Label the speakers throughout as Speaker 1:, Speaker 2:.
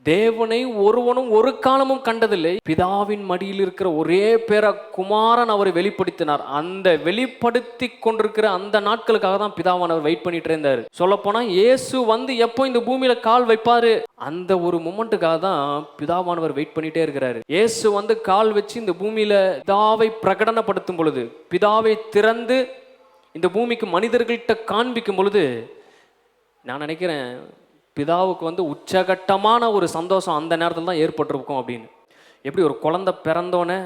Speaker 1: தேவனை ஒருவனும் ஒரு காலமும் கண்டதில்லை. பிதாவின் மடியில் இருக்கிற ஒரே பேர குமாரன் அவரை வெளிப்படுத்தினார். அந்த வெளிப்படுத்தி கொண்டிருக்கிற அந்த நாட்களுக்காக தான் பிதாவானவர் வெயிட் பண்ணிட்டு இருந்தார். சொல்ல போனா இயேசு வந்து எப்போ இந்த பூமியில கால் வைப்பாரு, அந்த ஒரு மொமெண்ட்டுக்காக தான் பிதாவானவர் வெயிட் பண்ணிட்டே இருக்கிறாரு. இயேசு வந்து கால் வச்சு இந்த பூமியில பிதாவை பிரகடனப்படுத்தும் பொழுது, பிதாவை திறந்து இந்த பூமிக்கு மனிதர்கள்ட்ட காண்பிக்கும் பொழுது, நான் நினைக்கிறேன் பிதாவுக்கு வந்து உச்சகட்டமான ஒரு சந்தோஷம் அந்த நேரத்தில் தான் ஏற்பட்டிருக்கும் அப்படின்னு. எப்படி ஒரு குழந்தை பிறந்தோன்னே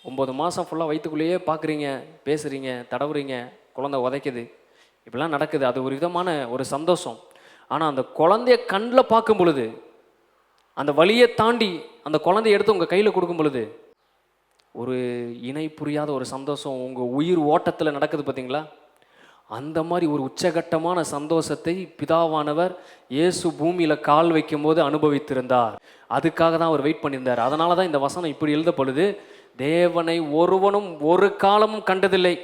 Speaker 1: 9 மாதம் ஃபுல்லாக வயிற்றுக்குள்ளேயே பார்க்குறீங்க, பேசுகிறீங்க, தடவுறீங்க, குழந்தை உதைக்குது, இப்படிலாம் நடக்குது. அது ஒரு விதமான ஒரு சந்தோஷம். ஆனால் அந்த குழந்தைய கண்ணில் பார்க்கும் பொழுது, அந்த வலியை தாண்டி அந்த குழந்தைய எடுத்து உங்கள் கையில் கொடுக்கும் பொழுது ஒரு இணை புரியாத ஒரு சந்தோஷம் உங்கள் உயிர் ஓட்டத்தில் நடக்குது பார்த்தீங்களா? அந்த மாதிரி ஒரு உச்சகட்டமான சந்தோஷத்தை பிதாவானவர் இயேசு பூமியில் கால் வைக்கும் போது அனுபவித்திருந்தார். அதுக்காக தான் அவர் வெயிட் பண்ணியிருந்தார். அதனால தான் இந்த வசனம் இப்படி எழுதப்படுது, தேவனை ஒருவனும் ஒரு காலமும் கண்டதில்லை.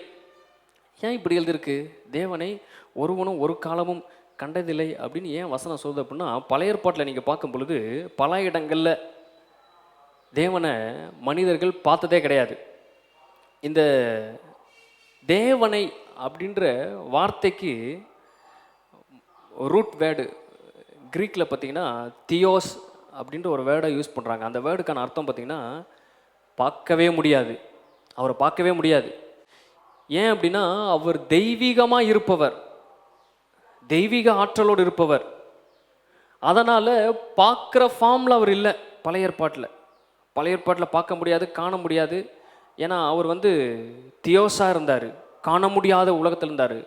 Speaker 1: ஏன் இப்படி எழுதிருக்கு? தேவனை ஒருவனும் ஒரு காலமும் கண்டதில்லை அப்படின்னு ஏன் வசனம் சொல்லுது அப்படின்னா, பழைய ஏற்பாட்டில் நீங்கள் பார்க்கும் பொழுது பல இடங்களில் தேவனை மனிதர்கள் பார்த்ததே கிடையாது. இந்த தேவனை அப்படின்ற வார்த்தைக்கு ரூட் வேர்டு க்ரீக்கில் பார்த்தீங்கன்னா தியோஸ் அப்படின்ற ஒரு வேர்டை யூஸ் பண்ணுறாங்க. அந்த வேர்டுக்கான அர்த்தம் பார்த்தீங்கன்னா பார்க்கவே முடியாது, அவரை பார்க்கவே முடியாது. ஏன் அப்படின்னா அவர் தெய்வீகமாக இருப்பவர், தெய்வீக ஆற்றலோடு இருப்பவர். அதனால் பார்க்குற ஃபார்மில் அவர் இல்லை. பழைய ஏற்பாட்டில் பார்க்க முடியாது, காண முடியாது. ஏன்னா அவர் வந்து தியோஸாக இருந்தார், காண முடியாத உலகத்தில் இருந்தார்.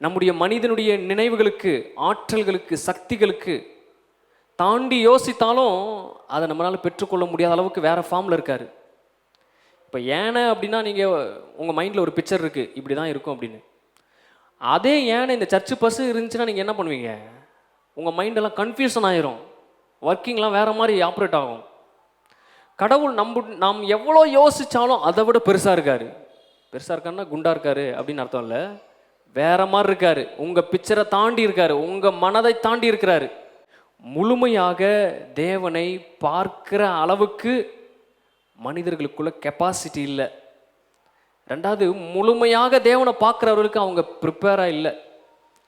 Speaker 1: நம்முடைய மனிதனுடைய நினைவுகளுக்கு, ஆற்றல்களுக்கு, சக்திகளுக்கு தாண்டி யோசித்தாலும் அதை நம்மளால் பெற்றுக்கொள்ள முடியாத அளவுக்கு வேறு ஃபார்மில் இருக்கார். இப்போ யானை அப்படின்னா நீங்கள் உங்கள் மைண்டில் ஒரு பிக்சர் இருக்குது, இப்படி தான் இருக்கும் அப்படின்னு. அதே யானை இந்த சர்ச்சு பஸ்ஸு இருந்துச்சுன்னா நீங்கள் என்ன பண்ணுவீங்க? உங்கள் மைண்டெல்லாம் கன்ஃபியூஷன் ஆயிரும், ஒர்க்கிங்லாம் வேறு மாதிரி ஆப்ரேட் ஆகும். கடவுள் நாம் எவ்வளோ யோசித்தாலும் அதை விட பெருசாக இருக்கார். பெருசாக இருக்காருன்னா குண்டாக இருக்காரு அப்படின்னு அர்த்தம் இல்லை, வேற மாதிரி இருக்காரு. உங்கள் பிக்சரை தாண்டி இருக்காரு, உங்கள் மனதை தாண்டி இருக்கிறாரு. முழுமையாக தேவனை பார்க்கிற அளவுக்கு மனிதர்களுக்குள்ள கெப்பாசிட்டி இல்லை. ரெண்டாவது, முழுமையாக தேவனை பார்க்குறவர்களுக்கு அவங்க ப்ரிப்பேராக இல்லை.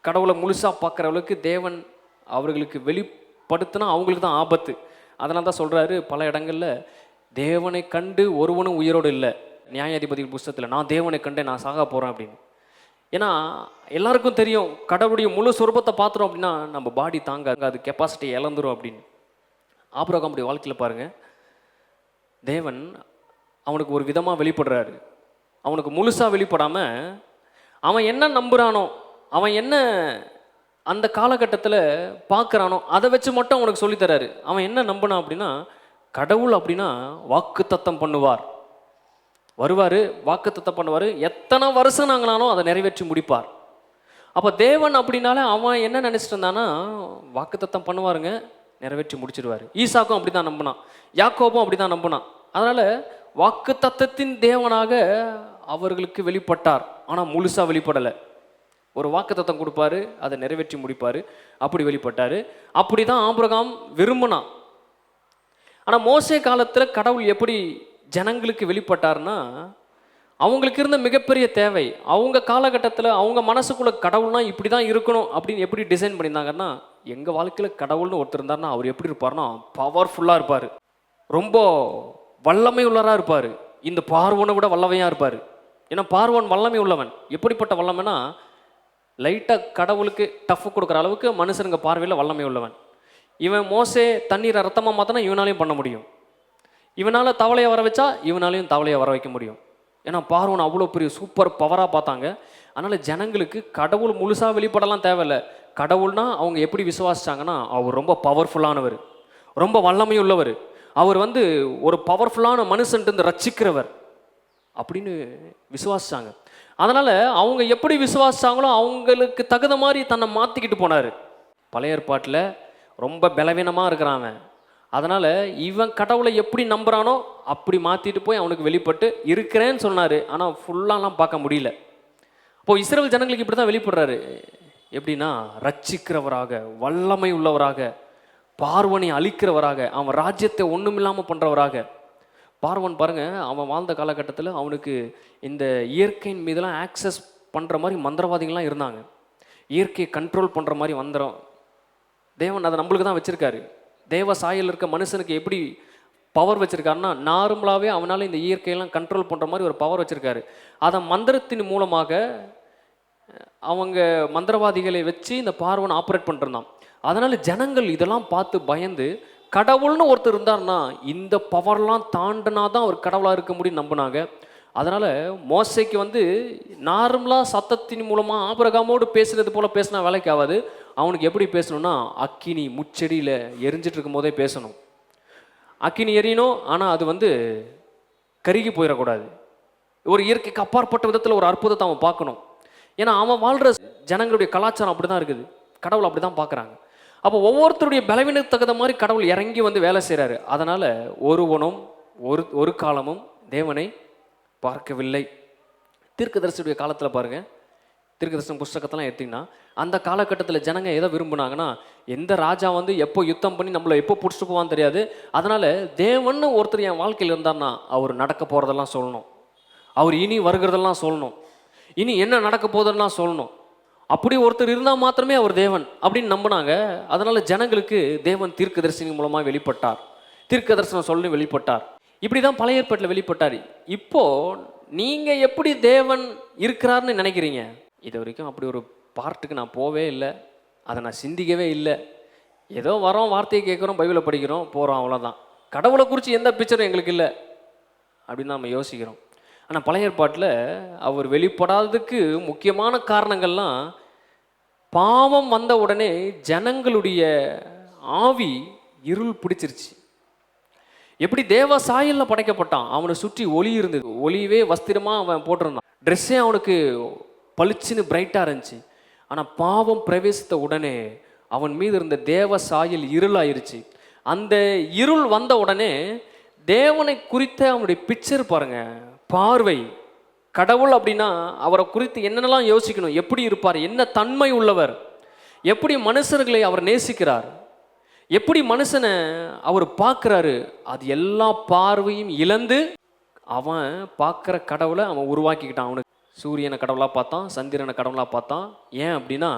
Speaker 1: கடவுளை முழுசாக பார்க்குறவர்களுக்கு தேவன் அவர்களுக்கு வெளிப்படுத்தினா அவங்களுக்கு தான் ஆபத்து. அதனால தான் சொல்கிறாரு பல இடங்களில், தேவனை கண்டு ஒருவனும் உயிரோடு இல்லை. நியாயாதிபதிகள் புஸ்தகத்தில் நான் தேவனை கண்டேன், நான் சாக போகிறேன் அப்படின்னு. ஏன்னா எல்லாருக்கும் தெரியும், கடவுளுடைய முழு சொரூபத்தை பார்த்துரும் அப்படின்னா நம்ம பாடி தாங்க, அது கெப்பாசிட்டி இழந்துரும் அப்படின்னு. ஆபிரகாமுடைய வாழ்க்கையில் பாருங்கள், தேவன் அவனுக்கு ஒரு விதமாக வெளிப்படுறாரு. அவனுக்கு முழுசாக வெளிப்படாமல் அவன் என்ன நம்புகிறானோ, அவன் என்ன அந்த காலகட்டத்தில் பார்க்குறானோ அதை வச்சு மட்டும் அவனுக்கு சொல்லித்தராரு. அவன் என்ன நம்பினான் அப்படின்னா, கடவுள் அப்படின்னா வாக்குத்தத்தம் பண்ணுவார், வருவார், வாக்குத்தத்தம் பண்ணுவார், எத்தனை வருஷம் நாங்களானோ அதை நிறைவேற்றி முடிப்பார். அப்போ தேவன் அப்படின்னாலே அவன் என்ன நினச்சிட்டு இருந்தானா, வாக்குத்தத்தம் பண்ணுவாருங்க, நிறைவேற்றி முடிச்சிடுவார். ஈசாக்கும் அப்படி தான் நம்பினான், யாக்கோபும் அப்படி தான் நம்பினான். அதனால் வாக்குத்தத்தத்தின் தேவனாக அவர்களுக்கு வெளிப்பட்டார். ஆனால் முழுசாக வெளிப்படலை. ஒரு வாக்குத்தத்தம் கொடுப்பாரு, அதை நிறைவேற்றி முடிப்பார், அப்படி வெளிப்பட்டார். அப்படி தான் ஆபிரகாம் விரும்பினான். ஆனால் மோசே காலத்தில் கடவுள் எப்படி ஜனங்களுக்கு வெளிப்பட்டார்னா, அவங்களுக்கு இருந்த மிகப்பெரிய தேவை, அவங்க காலகட்டத்தில் அவங்க மனசுக்குள்ளே கடவுள்னா இப்படி தான் இருக்கணும் அப்படின்னு எப்படி டிசைன் பண்ணியிருந்தாங்கன்னா, எங்கள் வாழ்க்கையில் கடவுள்னு ஒருத்தர் இருந்தார்னா அவர் எப்படி இருப்பார்னா பவர்ஃபுல்லாக இருப்பார், ரொம்ப வல்லமை உள்ளவராக இருப்பார், இந்த பார்வோனை விட வல்லமையாக இருப்பார். ஏன்னா பார்வோன் வல்லமை உள்ளவன். எப்படிப்பட்ட வல்லமைனா, லைட்டாக கடவுளுக்கு டஃப் கொடுக்குற அளவுக்கு மனுஷனுங்க பார்வையில் வல்லமை உள்ளவன். இவன் மோசே தண்ணீரை ரத்தமாக மாற்றினா இவனாலையும் பண்ண முடியும், இவனால் தவளையை வர வச்சா இவனாலையும் தவளையை வர வைக்க முடியும். ஏன்னா பார்வோன் அவ்வளோ பெரிய சூப்பர் பவராக பார்த்தாங்க. அதனால் ஜனங்களுக்கு கடவுள் முழுசாக வெளிப்படலாம் தேவையில்லை. கடவுள்னா அவங்க எப்படி விசுவாசிச்சாங்கன்னா, அவர் ரொம்ப பவர்ஃபுல்லானவர், ரொம்ப வல்லமை உள்ளவர், அவர் வந்து ஒரு பவர்ஃபுல்லான மனுஷன்ட்டு ரட்சிக்கிறவர் அப்படின்னு விசுவாசிச்சாங்க. அதனால் அவங்க எப்படி விசுவாசிச்சாங்களோ அவங்களுக்கு தகுந்த மாதிரி தன்னை மாற்றிக்கிட்டு போனார். பழைய ஏற்பாட்டில் ரொம்ப பலவீனமாக இருக்கிறாங்க. அதனால் இவன் கடவுளை எப்படி நம்புகிறானோ அப்படி மாற்றிட்டு போய் அவனுக்கு வெளிப்பட்டு இருக்கிறேன்னு சொன்னார். ஆனால் ஃபுல்லாலாம் பார்க்க முடியல. இப்போது இஸ்ரவேல் ஜனங்களுக்கு இப்படி தான் வெளிப்படுறாரு. எப்படின்னா, ரட்சிக்கிறவராக, வல்லமை உள்ளவராக, பார்வனை அழிக்கிறவராக, அவன் ராஜ்யத்தை ஒன்றுமில்லாமல் பண்ணுறவராக. பார்வன் பாருங்க, அவன் வாழ்ந்த காலகட்டத்தில் அவனுக்கு இந்த இயற்கையின் மீதெல்லாம் ஆக்சஸ் பண்ணுற மாதிரி மந்திரவாதிகள்லாம் இருந்தாங்க. இயற்கையை கண்ட்ரோல் பண்ணுற மாதிரி மந்திரம். தேவன் அதை நம்மளுக்கு தான் வச்சுருக்காரு. தேவ சாயல் இருக்க மனுஷனுக்கு எப்படி பவர் வச்சுருக்காருன்னா, நார்மலாகவே அவனால் இந்த இயற்கையெல்லாம் கண்ட்ரோல் பண்ணுற மாதிரி ஒரு பவர் வச்சுருக்காரு. அதை மந்திரத்தின் மூலமாக அவங்க மந்திரவாதிகளை வச்சு இந்த பார்வன் ஆப்ரேட் பண்ணிருந்தான். அதனால் ஜனங்கள் இதெல்லாம் பார்த்து பயந்து, கடவுள்னு ஒருத்தர் இருந்தார்னா இந்த பவர்லாம் தாண்டினா தான் அவர் கடவுளாக இருக்க முடியும் நம்பினாங்க. அதனால் மோசைக்கு வந்து நார்மலாக சத்தத்தின் மூலமாக ஆபிரகாமோடு பேசுகிறது போல் பேசினா வேலைக்கு ஆகாது. அவனுக்கு எப்படி பேசணும்னா, அக்கினி முச்செடியில் எரிஞ்சிட்டு இருக்கும் போதே பேசணும். அக்கினி எரியணும், ஆனால் அது வந்து கருகி போயிடக்கூடாது. ஒரு இயற்கைக்கு அப்பாற்பட்ட விதத்தில் ஒரு அற்புதத்தை அவன் பார்க்கணும். ஏன்னா அவன் வாழ்கிற ஜனங்களுடைய கலாச்சாரம் அப்படி தான் இருக்குது. கடவுள் அப்படி தான் பார்க்குறாங்க. அப்போ ஒவ்வொருத்தருடைய பலவீனத்துக்கு தகுந்த மாதிரி கடவுள் இறங்கி வந்து வேலை செய்கிறாரு. அதனால் ஒருவனும் ஒரு காலமும் தேவனை பார்க்கவில்லை. தீர்க்கதரிசியுடைய காலத்தில் பாருங்கள், தீர்க்கதரிசன புஸ்தகத்தெல்லாம் எடுத்திங்கன்னா அந்த காலகட்டத்தில் ஜனங்க எதை விரும்புனாங்கன்னா, எந்த ராஜா வந்து எப்போ யுத்தம் பண்ணி நம்மளை எப்போ பிடிச்சிட்டு போவான்னு தெரியாது. அதனால் தேவன்னு ஒருத்தர் என் வாழ்க்கையில் இருந்தார்னா அவர் நடக்க போகிறதெல்லாம் சொல்லணும், அவர் இனி வருகிறதெல்லாம் சொல்லணும், இனி என்ன நடக்க போகுதுன்னா சொல்லணும். அப்படி ஒருத்தர் இருந்தால் மாத்திரமே அவர் தேவன் அப்படின்னு நம்பினாங்க. அதனால் ஜனங்களுக்கு தேவன் தீர்க்கதரிசனம் மூலமாக வெளிப்பட்டார், தீர்க்கதரிசனம் சொல்லி வெளிப்பட்டார். இப்படி தான் பழைய ஏற்பாட்டில் வெளிப்பட்டார். இப்போது நீங்கள் எப்படி தேவன் இருக்கிறார்னு நினைக்கிறீங்க? இது வரைக்கும் அப்படி ஒரு பார்ட்டுக்கு நான் போவே இல்லை, அதை நான் சிந்திக்கவே இல்லை. ஏதோ வரோம், வார்த்தையை கேட்குறோம், பைபிளை படிக்கிறோம், போகிறோம், அவ்வளோதான். கடவுளை குறித்து எந்த பிக்சரும் எங்களுக்கு இல்லை அப்படின்னு நம்ம யோசிக்கிறோம். ஆனால் பழைய ஏற்பாட்டில் அவர் வெளிப்படாததுக்கு முக்கியமான காரணங்கள்லாம், பாவம் வந்த உடனே ஜனங்களுடைய ஆவி இருள் பிடிச்சிருச்சு. எப்படி தேவ சாயலில் படைக்கப்பட்டான், அவனை சுற்றி ஒளி இருந்தது, ஒளியவே வஸ்திரமாக அவன் போட்டிருந்தான், ட்ரெஸ்ஸே அவனுக்கு பளிச்சுன்னு பிரைட்டாக இருந்துச்சு. ஆனால் பாவம் பிரவேசித்த உடனே அவன் மீது இருந்த தேவ சாயல் இருளாயிருச்சு. அந்த இருள் வந்த உடனே தேவனை குறித்த அவனுடைய பிக்சர் பாருங்க, பார்வை. கடவுள் அப்படின்னா அவரை குறித்து என்னென்னலாம் யோசிக்கணும், எப்படி இருப்பார், என்ன தன்மை உள்ளவர், எப்படி மனுஷர்களை அவர் நேசிக்கிறார், எப்படி மனுஷனை அவர் பார்க்குறாரு, அது எல்லா பார்வையும் இழந்து அவன் பார்க்குற கடவுளை அவன் உருவாக்கிக்கிட்டான். அவனுக்கு சூரியனை கடவுளாக பார்த்தான், சந்திரனை கடவுளாக பார்த்தான். ஏன் அப்படின்னா,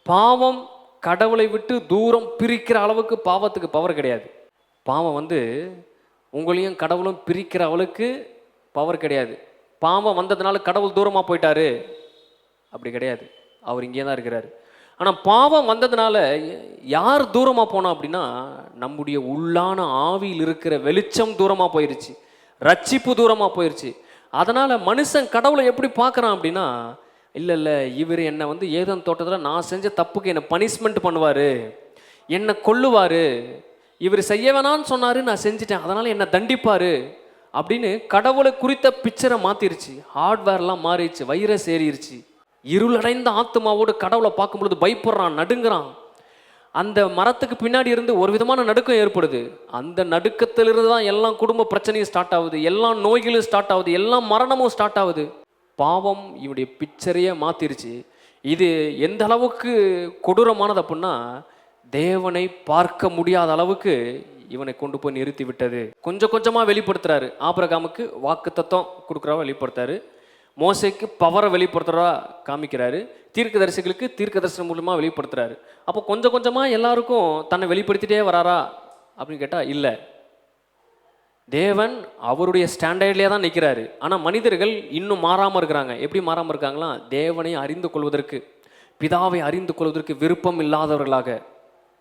Speaker 1: பாவம் கடவுளை விட்டு தூரம் பிரிக்கிற அளவுக்கு பாவத்துக்கு பவர் கிடையாது. பாவம் வந்து உங்களையும் கடவுளும் பிரிக்கிற அளவுக்கு பவர் கிடையாது. பாவம் வந்ததுனால கடவுள் தூரமாக போயிட்டாரு அப்படி கிடையாது, அவர் இங்கே தான் இருக்கிறார். ஆனால் பாவம் வந்ததுனால யார் தூரமாக போனா அப்படின்னா, நம்முடைய உள்ளான ஆவியில் இருக்கிற வெளிச்சம் தூரமாக போயிடுச்சு, ரட்சிப்பு தூரமாக போயிடுச்சு. அதனால் மனுஷன் கடவுளை எப்படி பார்க்குறான் அப்படின்னா, இல்லை இவர் என்னை வந்து ஏதேன் தோட்டத்தில் நான் செஞ்ச தப்புக்கு என்னை பனிஷ்மெண்ட் பண்ணுவார், என்னை கொல்லுவார், இவர் செய்ய வேணான்னு சொன்னார், நான் செஞ்சிட்டேன், அதனால் என்னை தண்டிப்பார் அப்படின்னு கடவுளை குறித்த பிக்சரை மாற்றிருச்சு. ஹார்ட்வேர்லாம் மாறிடுச்சு, வைரஸ் ஏறிடுச்சு. இருளடைந்த ஆத்மாவோடு கடவுளை பார்க்கும் பொழுது பயப்படுறான், நடுங்குறான். அந்த மரத்துக்கு பின்னாடி இருந்து ஒரு விதமான நடுக்கம் ஏற்படுது. அந்த நடுக்கத்திலிருந்து தான் எல்லாம் குடும்ப பிரச்சனையும் ஸ்டார்ட் ஆகுது, எல்லா நோய்களும் ஸ்டார்ட் ஆகுது, எல்லா மரணமும் ஸ்டார்ட் ஆகுது. பாவம் இவனுடைய பிக்சரையே மாற்றிருச்சு. இது எந்த அளவுக்கு கொடூரமானது அப்படின்னா, தேவனை பார்க்க முடியாத அளவுக்கு இவனை கொண்டு போய் நிறுத்தி விட்டது. கொஞ்சம் கொஞ்சமாக வெளிப்படுத்துறாரு. ஆபிரகாமுக்கு வாக்கு தத்துவம் கொடுக்குறவா வெளிப்படுத்தாரு, மோசைக்கு பவரை வெளிப்படுத்துறவா காமிக்கிறாரு, தீர்க்கதரிசிகளுக்கு தீர்க்கதரிசனம் மூலமாக வெளிப்படுத்துறாரு. அப்போ கொஞ்சம் கொஞ்சமாக எல்லாருக்கும் தன்னை வெளிப்படுத்திட்டே வராரா அப்படின்னு கேட்டால் இல்லை. தேவன் அவருடைய ஸ்டாண்டர்ட்லேயே தான் நிற்கிறாரு. ஆனால் மனிதர்கள் இன்னும் மாறாமல் இருக்கிறாங்க. எப்படி மாறாமல் இருக்காங்களா? தேவனை அறிந்து கொள்வதற்கு, பிதாவை அறிந்து கொள்வதற்கு விருப்பம் இல்லாதவர்களாக.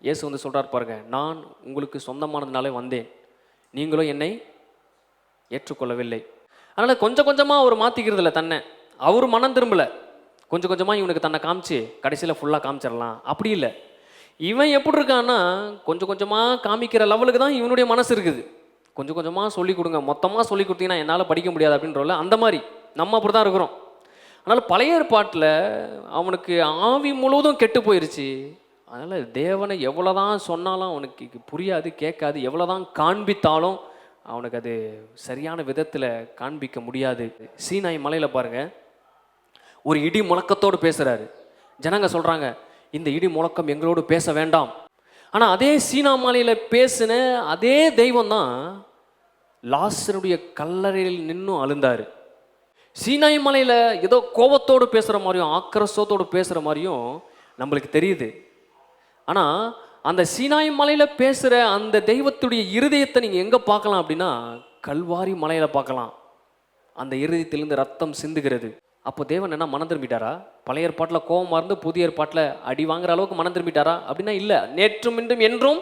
Speaker 1: இயேசு வந்து சொல்கிறார் பாருங்க, நான் உங்களுக்கு சொந்தமானதுனாலே வந்தேன், நீங்களும் என்னை ஏற்றுக்கொள்ளவில்லை. அதனால் கொஞ்சம் கொஞ்சமாக அவர் மாற்றிக்கிறது இல்லை தன்னை. அவர் மனம் திரும்பலை, கொஞ்சம் கொஞ்சமாக இவனுக்கு தன்னை காமிச்சு கடைசியில் ஃபுல்லாக காமிச்சிடலாம் அப்படி இல்லை. இவன் எப்படி இருக்கான்னா, கொஞ்சம் கொஞ்சமாக காமிக்கிற லெவலுக்கு தான் இவனுடைய மனசு இருக்குது. கொஞ்சம் கொஞ்சமாக சொல்லிக் கொடுங்க, மொத்தமாக சொல்லி கொடுத்தீங்கன்னா என்னால் படிக்க முடியாது அப்படின்றல அந்த மாதிரி நம்ம அப்படி தான் இருக்கிறோம். அதனால் பழைய ஏற்பாட்டில் அவனுக்கு ஆவி முழுவதும் கெட்டு போயிடுச்சு. அதனால் தேவனை எவ்வளோதான் சொன்னாலும் அவனுக்கு புரியாது, கேட்காது. எவ்வளோதான் காண்பித்தாலும் அவனுக்கு அது சரியான விதத்தில் காண்பிக்க முடியாது. சீனாய் மலையில் பாருங்கள், ஒரு இடி முழக்கத்தோடு பேசுகிறாரு. ஜனங்க சொல்கிறாங்க, இந்த இடி முழக்கம் எங்களோடு பேச வேண்டாம். ஆனால் அதே சீனா மலையில் பேசின அதே தெய்வம் தான் லாசருடைய கல்லறையில் நின்னும் அழுந்தார். சீனாய் மலையில் ஏதோ கோபத்தோடு பேசுகிற மாதிரியும் ஆக்கிரசத்தோடு பேசுகிற மாதிரியும் நம்மளுக்கு தெரியுது. ஆனால் அந்த சீனாய் மலையில் பேசுகிற அந்த தெய்வத்துடைய இருதயத்தை நீங்கள் எங்கே பார்க்கலாம் அப்படின்னா கல்வாரி மலையில் பார்க்கலாம். அந்த இருதயத்திலிருந்து ரத்தம் சிந்துகிறது. அப்போ தேவன் என்ன மனம் திரும்பிட்டாரா? பழைய ஏற்பாட்டில் கோபமாக இருந்து புதிய ஏற்பாட்டில் அடி வாங்குற அளவுக்கு மனம் திரும்பிட்டாரா அப்படின்னா இல்லை. நேற்றும் இன்றும் என்றும்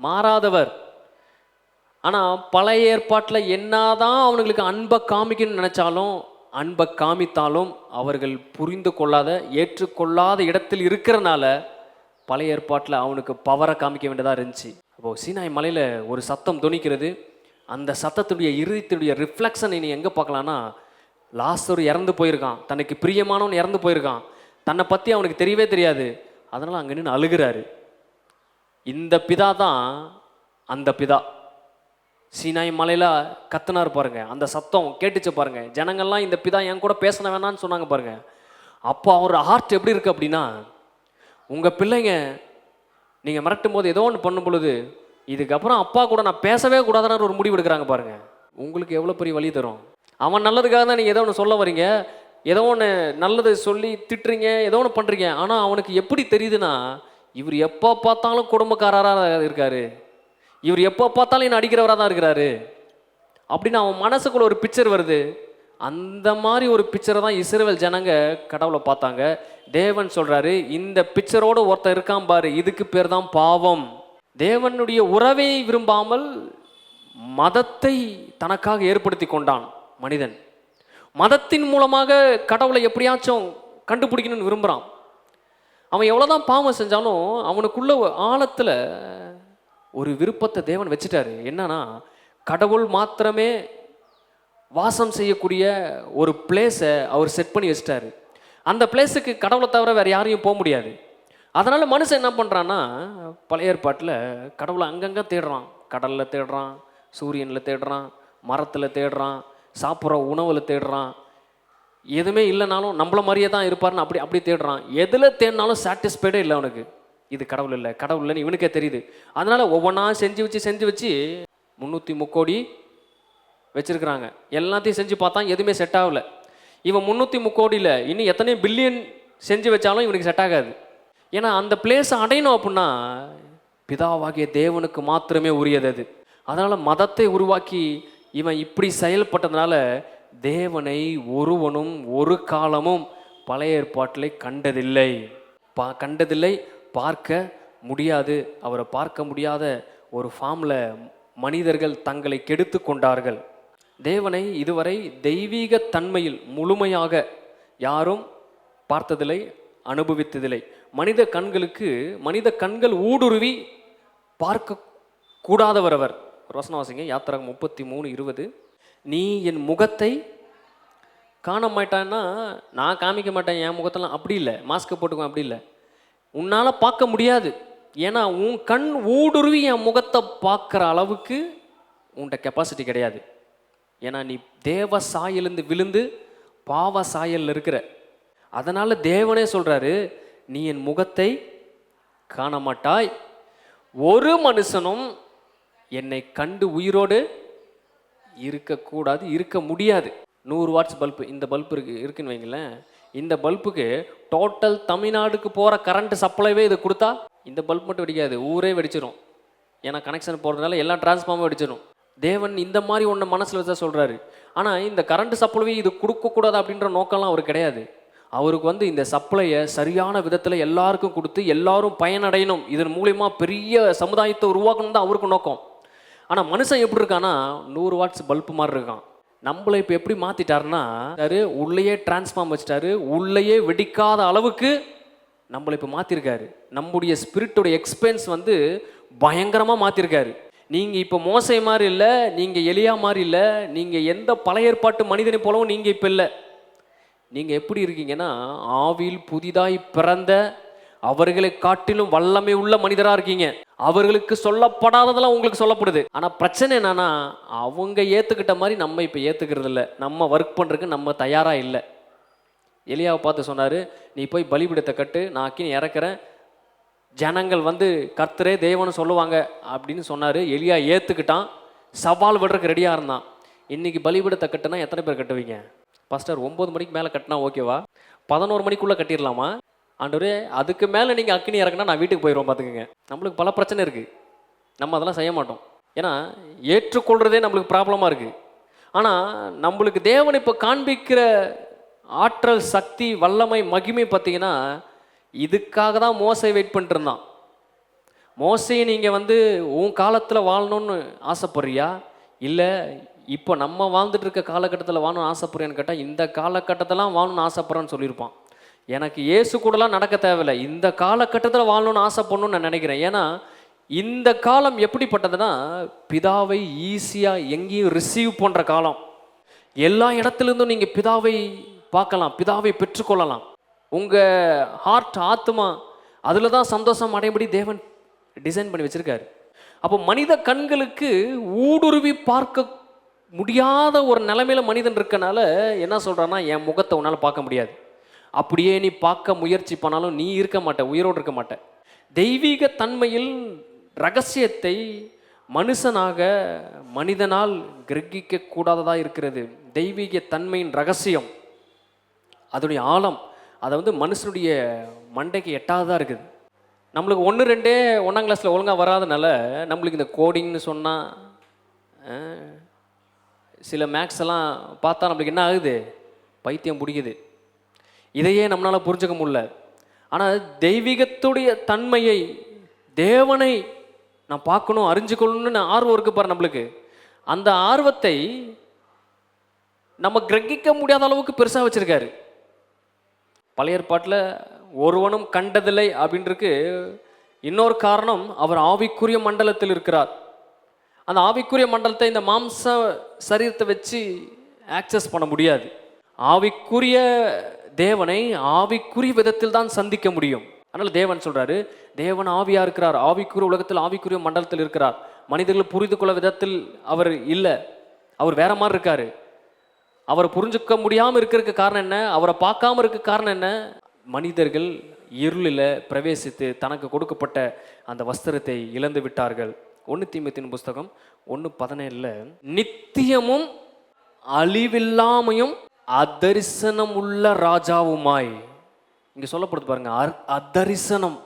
Speaker 1: மாறாதவர். ஆனால் பழைய ஏற்பாட்டில் என்னதான் அவனுங்களுக்கு அன்பை காமிக்கணும்னு நினச்சாலும் அன்பை காமித்தாலும் அவர்கள் புரிந்து கொள்ளாத ஏற்றுக்கொள்ளாத இடத்தில் இருக்கிறனால பழைய ஏற்பாட்டில் அவனுக்கு பவரை காமிக்க வேண்டியதாக இருந்துச்சு. அப்போது சீனாய் மலையில் ஒரு சத்தம் துணிக்கிறது. அந்த சத்தத்துடைய இருதயத்துடைய ரிஃப்ளெக்ஷனை நீ எங்கே பார்க்கலான்னா லாசரு இறந்து போயிருக்கான், தனக்கு பிரியமானவன் இறந்து போயிருக்கான், தன்னை பற்றி அவனுக்கு தெரியவே தெரியாது. அதனால் அங்கே நின்று அழுகிறாரு. இந்த பிதா தான் அந்த பிதா. சீனாய் மலையில் கத்துனார் பாருங்க, அந்த சத்தம் கேட்டுச்சு பாருங்க. ஜனங்கள்லாம் இந்த பிதா என் கூட பேச வேணான்னு சொன்னாங்க பாருங்க. அப்போ அவர் ஹார்ட் எப்படி இருக்கு அப்படின்னா, உங்கள் பிள்ளைங்க நீங்கள் மிரட்டும் போது ஏதோ ஒன்று பண்ணும் பொழுது இதுக்கப்புறம் அப்பா கூட நான் பேசவே கூடாதுன்னு ஒரு முடிவு எடுக்கிறாங்க பாருங்க. உங்களுக்கு எவ்வளோ பெரிய வழி தரும். அவன் நல்லதுக்காக தான் நீங்கள் ஏதோ ஒன்று சொல்ல வரீங்க, ஏதோ ஒன்று நல்லது சொல்லி திட்டுறீங்க, ஏதோ ஒன்று பண்ணுறீங்க. ஆனால் அவனுக்கு எப்படி தெரியுதுன்னா இவர் எப்போ பார்த்தாலும் குடும்பக்காரராக இருக்காரு, இவர் எப்போ பார்த்தாலும் என்ன அடிக்கிறவராக தான் இருக்கிறாரு அப்படின்னு அவன் மனசுக்குள்ள ஒரு பிக்சர் வருது. அந்த மாதிரி ஒரு பிக்சரை தான் இஸ்ரவேல் ஜனங்க கடவுளை பார்த்தாங்க. தேவன் சொல்கிறாரு, இந்த பிக்சரோடு ஒருத்தர் இருக்கான் பாரு, இதுக்கு பேர் தான் பாவம். தேவனுடைய உறவை விரும்பாமல் மதத்தை தனக்காக ஏற்படுத்தி கொண்டான் மனிதன். மதத்தின் மூலமாக கடவுளை எப்படியாச்சும் கண்டுபிடிக்கணும்னு விரும்புகிறான். அவன் எவ்வளோதான் பாவம் செஞ்சாலும் அவனுக்குள்ள ஆழத்தில் ஒரு விருப்பத்தை தேவன் வச்சுட்டாரு. என்னன்னா கடவுள் மாத்திரமே வாசம் செய்யக்கூடிய ஒரு பிளேஸை அவர் செட் பண்ணி வச்சிட்டாரு. அந்த பிளேஸுக்கு கடவுளை தவிர வேறு யாரையும் போக முடியாது. அதனால் மனுஷன் என்ன பண்ணுறான்னா பழைய ஏற்பாட்டில் கடவுளை அங்கங்கே தேடுறான். கடலில் தேடுறான், சூரியனில் தேடுறான், மரத்தில் தேடுறான், சாப்பிட்ற உணவில் தேடுறான். எதுவுமே இல்லைனாலும் நம்மள மாதிரியே தான் இருப்பார்னு அப்படி தேடுறான். எதில் தேடினாலும் சாட்டிஸ்ஃபைடே இல்லை அவனுக்கு. இது கடவுள் இல்லை, கடவுள் இல்லைன்னு இவனுக்கே தெரியுது. அதனால் ஒவ்வொன்றா செஞ்சு வச்சு 303 கோடி வச்சுருக்குறாங்க. எல்லாத்தையும் செஞ்சு பார்த்தா எதுவுமே செட் ஆகலை. இவன் 303 கோடியில் இன்னும் எத்தனை பில்லியன் செஞ்சு வச்சாலும் இவனுக்கு செட் ஆகாது. ஏன்னா அந்த பிளேஸை அடையணும் அப்படின்னா பிதாவாகிய தேவனுக்கு மாத்திரமே உரியது அது. அதனால் மதத்தை உருவாக்கி இவன் இப்படி செயல்பட்டதுனால தேவனை ஒருவனும் ஒரு காலமும் பழைய ஏற்பாட்டில் கண்டதில்லை, பார்க்க முடியாது. அவரை பார்க்க முடியாத ஒரு ஃபார்மில் மனிதர்கள் தங்களை கெடுத்து கொண்டார்கள். தேவனை இதுவரை தெய்வீக தன்மையில் முழுமையாக யாரும் பார்த்ததில்லை, அனுபவித்ததில்லை. மனித கண்கள் ஊடுருவி பார்க்க கூடாதவர் அவர். வசனம் வாசிங்க, யாத்திராகமம் 33:20. நீ என் முகத்தை காண மாட்டான்னா நான் காமிக்க மாட்டேன் என் முகத்தெல்லாம், அப்படி இல்லை, மாஸ்க்கை போட்டுக்குவேன், அப்படி இல்லை. உன்னால் பார்க்க முடியாது. ஏன்னா உன் கண் ஊடுருவி என் முகத்தை பார்க்குற அளவுக்கு உன்கிட்ட கெப்பாசிட்டி கிடையாது. ஏன்னா நீ தேவ சாயலிருந்து விழுந்து பாவ சாயலில் இருக்கிற. அதனால் தேவனே சொல்கிறாரு, நீ என் முகத்தை காண மாட்டாய், ஒரு மனுஷனும் என்னை கண்டு உயிரோடு இருக்கக்கூடாது, இருக்க முடியாது. 100 வாட்ஸ் பல்பு, இந்த பல்பு இருக்குன்னு வைங்களேன். இந்த பல்புக்கு டோட்டல் தமிழ்நாடுக்கு போகிற கரண்ட் சப்ளைவே இது கொடுத்தா இந்த பல்ப் மட்டும் வெடிக்காது, ஊரே வெடிச்சிடும். ஏன்னா கனெக்ஷன் போகிறதுனால எல்லா டிரான்ஸ்ஃபார்மும் வெடிச்சிடும். தேவன் இந்த மாதிரி ஒன்று மனசில் வச்சா சொல்கிறாரு. ஆனால் இந்த கரண்ட் சப்ளைவே இது கொடுக்கக்கூடாது அப்படின்ற நோக்கம்லாம் அவர் கிடையாது. அவருக்கு இந்த சப்ளையை சரியான விதத்தில் எல்லாருக்கும் கொடுத்து எல்லாரும் பயனடையணும், இதன் மூலிமா பெரிய சமுதாயத்தை உருவாக்கணும் தான் அவருக்கு நோக்கம். ஆனால் மனுஷன் எப்படி இருக்கான்னா 100 வாட்ஸ் பல்பு மாதிரி இருக்கான். நம்மளை இப்போ எப்படி மாற்றிட்டாருன்னா உள்ளேயே டிரான்ஸ்ஃபார்ம் வச்சிட்டாரு, உள்ளேயே வெடிக்காத அளவுக்கு நம்மளை இப்போ மாற்றிருக்காரு. நம்முடைய ஸ்பிரிட்டோட எக்ஸ்பென்ஸ் பயங்கரமாக மாற்றிருக்காரு. நீங்கள் இப்போ மோசை மாதிரி இல்லை, நீங்கள் எலியா மாதிரி இல்லை, நீங்கள் எந்த பழைய ஏற்பாட்டு மனிதனை போலவும் நீங்கள் இப்போ இல்லை. நீங்கள் எப்படி இருக்கீங்கன்னா ஆவியில் புதிதாய் பிறந்த அவர்களை காட்டிலும் வல்லமை உள்ள மனிதராக இருக்கீங்க. அவர்களுக்கு சொல்லப்படாததெல்லாம் உங்களுக்கு சொல்லப்படுது. ஆனால் பிரச்சனை என்னன்னா அவங்க ஏற்றுக்கிட்ட மாதிரி நம்ம இப்போ ஏற்றுக்கிறது இல்லை. நம்ம ஒர்க் பண்ணுறதுக்கு நம்ம தயாராக இல்லை. எலியாவை பார்த்து சொன்னார், நீ போய் பலிபீடத்தை கட்டு, நான் அக்கினி இறக்குறேன், ஜனங்கள் வந்து கர்த்தரே தேவன்னு சொல்லுவாங்க அப்படின்னு சொன்னார். எலியா ஏற்றுக்கிட்டான், சவால் விடுறதுக்கு ரெடியாக இருந்தான். இன்றைக்கி பலிபீடத்தை கட்டுனா எத்தனை பேர் கட்டுவீங்க? பாஸ்டர் 9 மணிக்கு மேலே கட்டினா ஓகேவா? 11 மணிக்குள்ளே கட்டிடலாமா? ஆண்டவரே அதுக்கு மேலே நீங்கள் அக்கினி இறக்குனா நான் வீட்டுக்கு போயிடுவோம். பார்த்துக்குங்க, நம்மளுக்கு பல பிரச்சனை இருக்குது, நம்ம அதெல்லாம் செய்ய மாட்டோம். ஏன்னா ஏற்றுக்கொள்கிறதே நம்மளுக்கு ப்ராப்ளமாக இருக்குது. ஆனால் நம்மளுக்கு தேவன் இப்போ காண்பிக்கிற ஆற்றல், சக்தி, வல்லமை, மகிமை பார்த்தீங்கன்னா இதுக்காக தான் மோசை வெயிட் பண்ணிட்டு இருந்தான். மோசையை நீங்கள் வந்து உன் காலத்தில் வாழணும்னு ஆசைப்படுறியா, இல்லை இப்போ நம்ம வாழ்ந்துட்டு இருக்க காலகட்டத்தில் வாழணும்னு ஆசைப்படுறியான்னு கேட்டால் இந்த காலகட்டத்தெல்லாம் வாழணும்னு ஆசைப்படுறேன்னு சொல்லியிருப்பான். எனக்கு இயேசு கூடலாம் நடக்க தேவையில்லை, இந்த காலகட்டத்தில் வாழணும்னு ஆசைப்படணும்னு நான் நினைக்கிறேன். ஏன்னா இந்த காலம் எப்படிப்பட்டதுன்னா பிதாவை ஈஸியாக எங்கேயும் ரிசீவ் பண்ணுற காலம். எல்லா இடத்துலேருந்தும் நீங்கள் பிதாவை பார்க்கலாம், பிதாவை பெற்றுக்கொள்ளலாம். உங்கள் ஹார்ட், ஆத்மா அதில் தான் சந்தோஷம் அடையபடி தேவன் டிசைன் பண்ணி வச்சுருக்காரு. அப்போ மனித கண்களுக்கு ஊடுருவி பார்க்க முடியாத ஒரு நிலைமையில மனிதன் இருக்கனால என்ன சொல்கிறான்னா, என் முகத்தை உன்னால் பார்க்க முடியாது, அப்படியே நீ பார்க்க முயற்சி பண்ணாலும் நீ இருக்க மாட்ட, உயிரோடு இருக்க மாட்ட. தெய்வீக தன்மையில் ரகசியத்தை மனுஷனாக மனிதனால் கிரகிக்க கூடாததாக இருக்கிறது. தெய்வீக தன்மையின் ரகசியம், அதனுடைய ஆழம், அதை வந்து மனுஷனுடைய மண்டைக்கு எட்டாவதாக இருக்குது. நம்மளுக்கு 1-2 1ஆம் கிளாஸில் ஒழுங்காக வராதனால நம்மளுக்கு இந்த கோடிங்னு சொன்னால், சில மேக்ஸ் எல்லாம் பார்த்தா நம்மளுக்கு என்ன ஆகுது, பைத்தியம் பிடிக்குது. இதையே நம்மளால் புரிஞ்சுக்க முடியல. ஆனால் தெய்வீகத்துடைய தன்மையை, தேவனை நான் பார்க்கணும், அறிஞ்சுக்கணும்னு ஆர்வம் இருக்கு பாரு நம்மளுக்கு. அந்த ஆர்வத்தை நம்ம கிரகிக்க முடியாத அளவுக்கு பெருசாக வச்சுருக்காரு. பழைய ஏற்பாட்டில் ஒருவனும் கண்டதில்லை அப்படின்றதுக்கு இன்னொரு காரணம், அவர் ஆவிக்குரிய மண்டலத்தில் இருக்கிறார். அந்த ஆவிக்குரிய மண்டலத்தை இந்த மாம்ச சரீரத்தை வச்சு ஆக்சஸ் பண்ண முடியாது. ஆவிக்குரிய தேவனை ஆவிக்குரிய விதத்தில் தான் சந்திக்க முடியும். அதனால் தேவன் சொல்கிறாரு, தேவன் ஆவியாக இருக்கிறார், ஆவிக்குரிய உலகத்தில் ஆவிக்குரிய மண்டலத்தில் இருக்கிறார். மனிதர்கள் புரிந்து கொள்ள விதத்தில் அவர் இல்லை, அவர் வேற மாதிரி இருக்கார். அவரை புரிஞ்சுக்க முடியாமல் இருக்கிறதுக்கு காரணம் என்ன, அவரை பார்க்காம இருக்க காரணம் என்ன? மனிதர்கள் இருளில் பிரவேசித்து தனக்கு கொடுக்கப்பட்ட அந்த வஸ்திரத்தை இழந்து விட்டார்கள். 1 தீமோத்தேயு புஸ்தகம் 1:17 நித்தியமும் அழிவில்லாமையும் அதரிசனம் உள்ள ராஜாவுமாய், இங்கே சொல்லப்படுது பாருங்க, அதரிசனம்.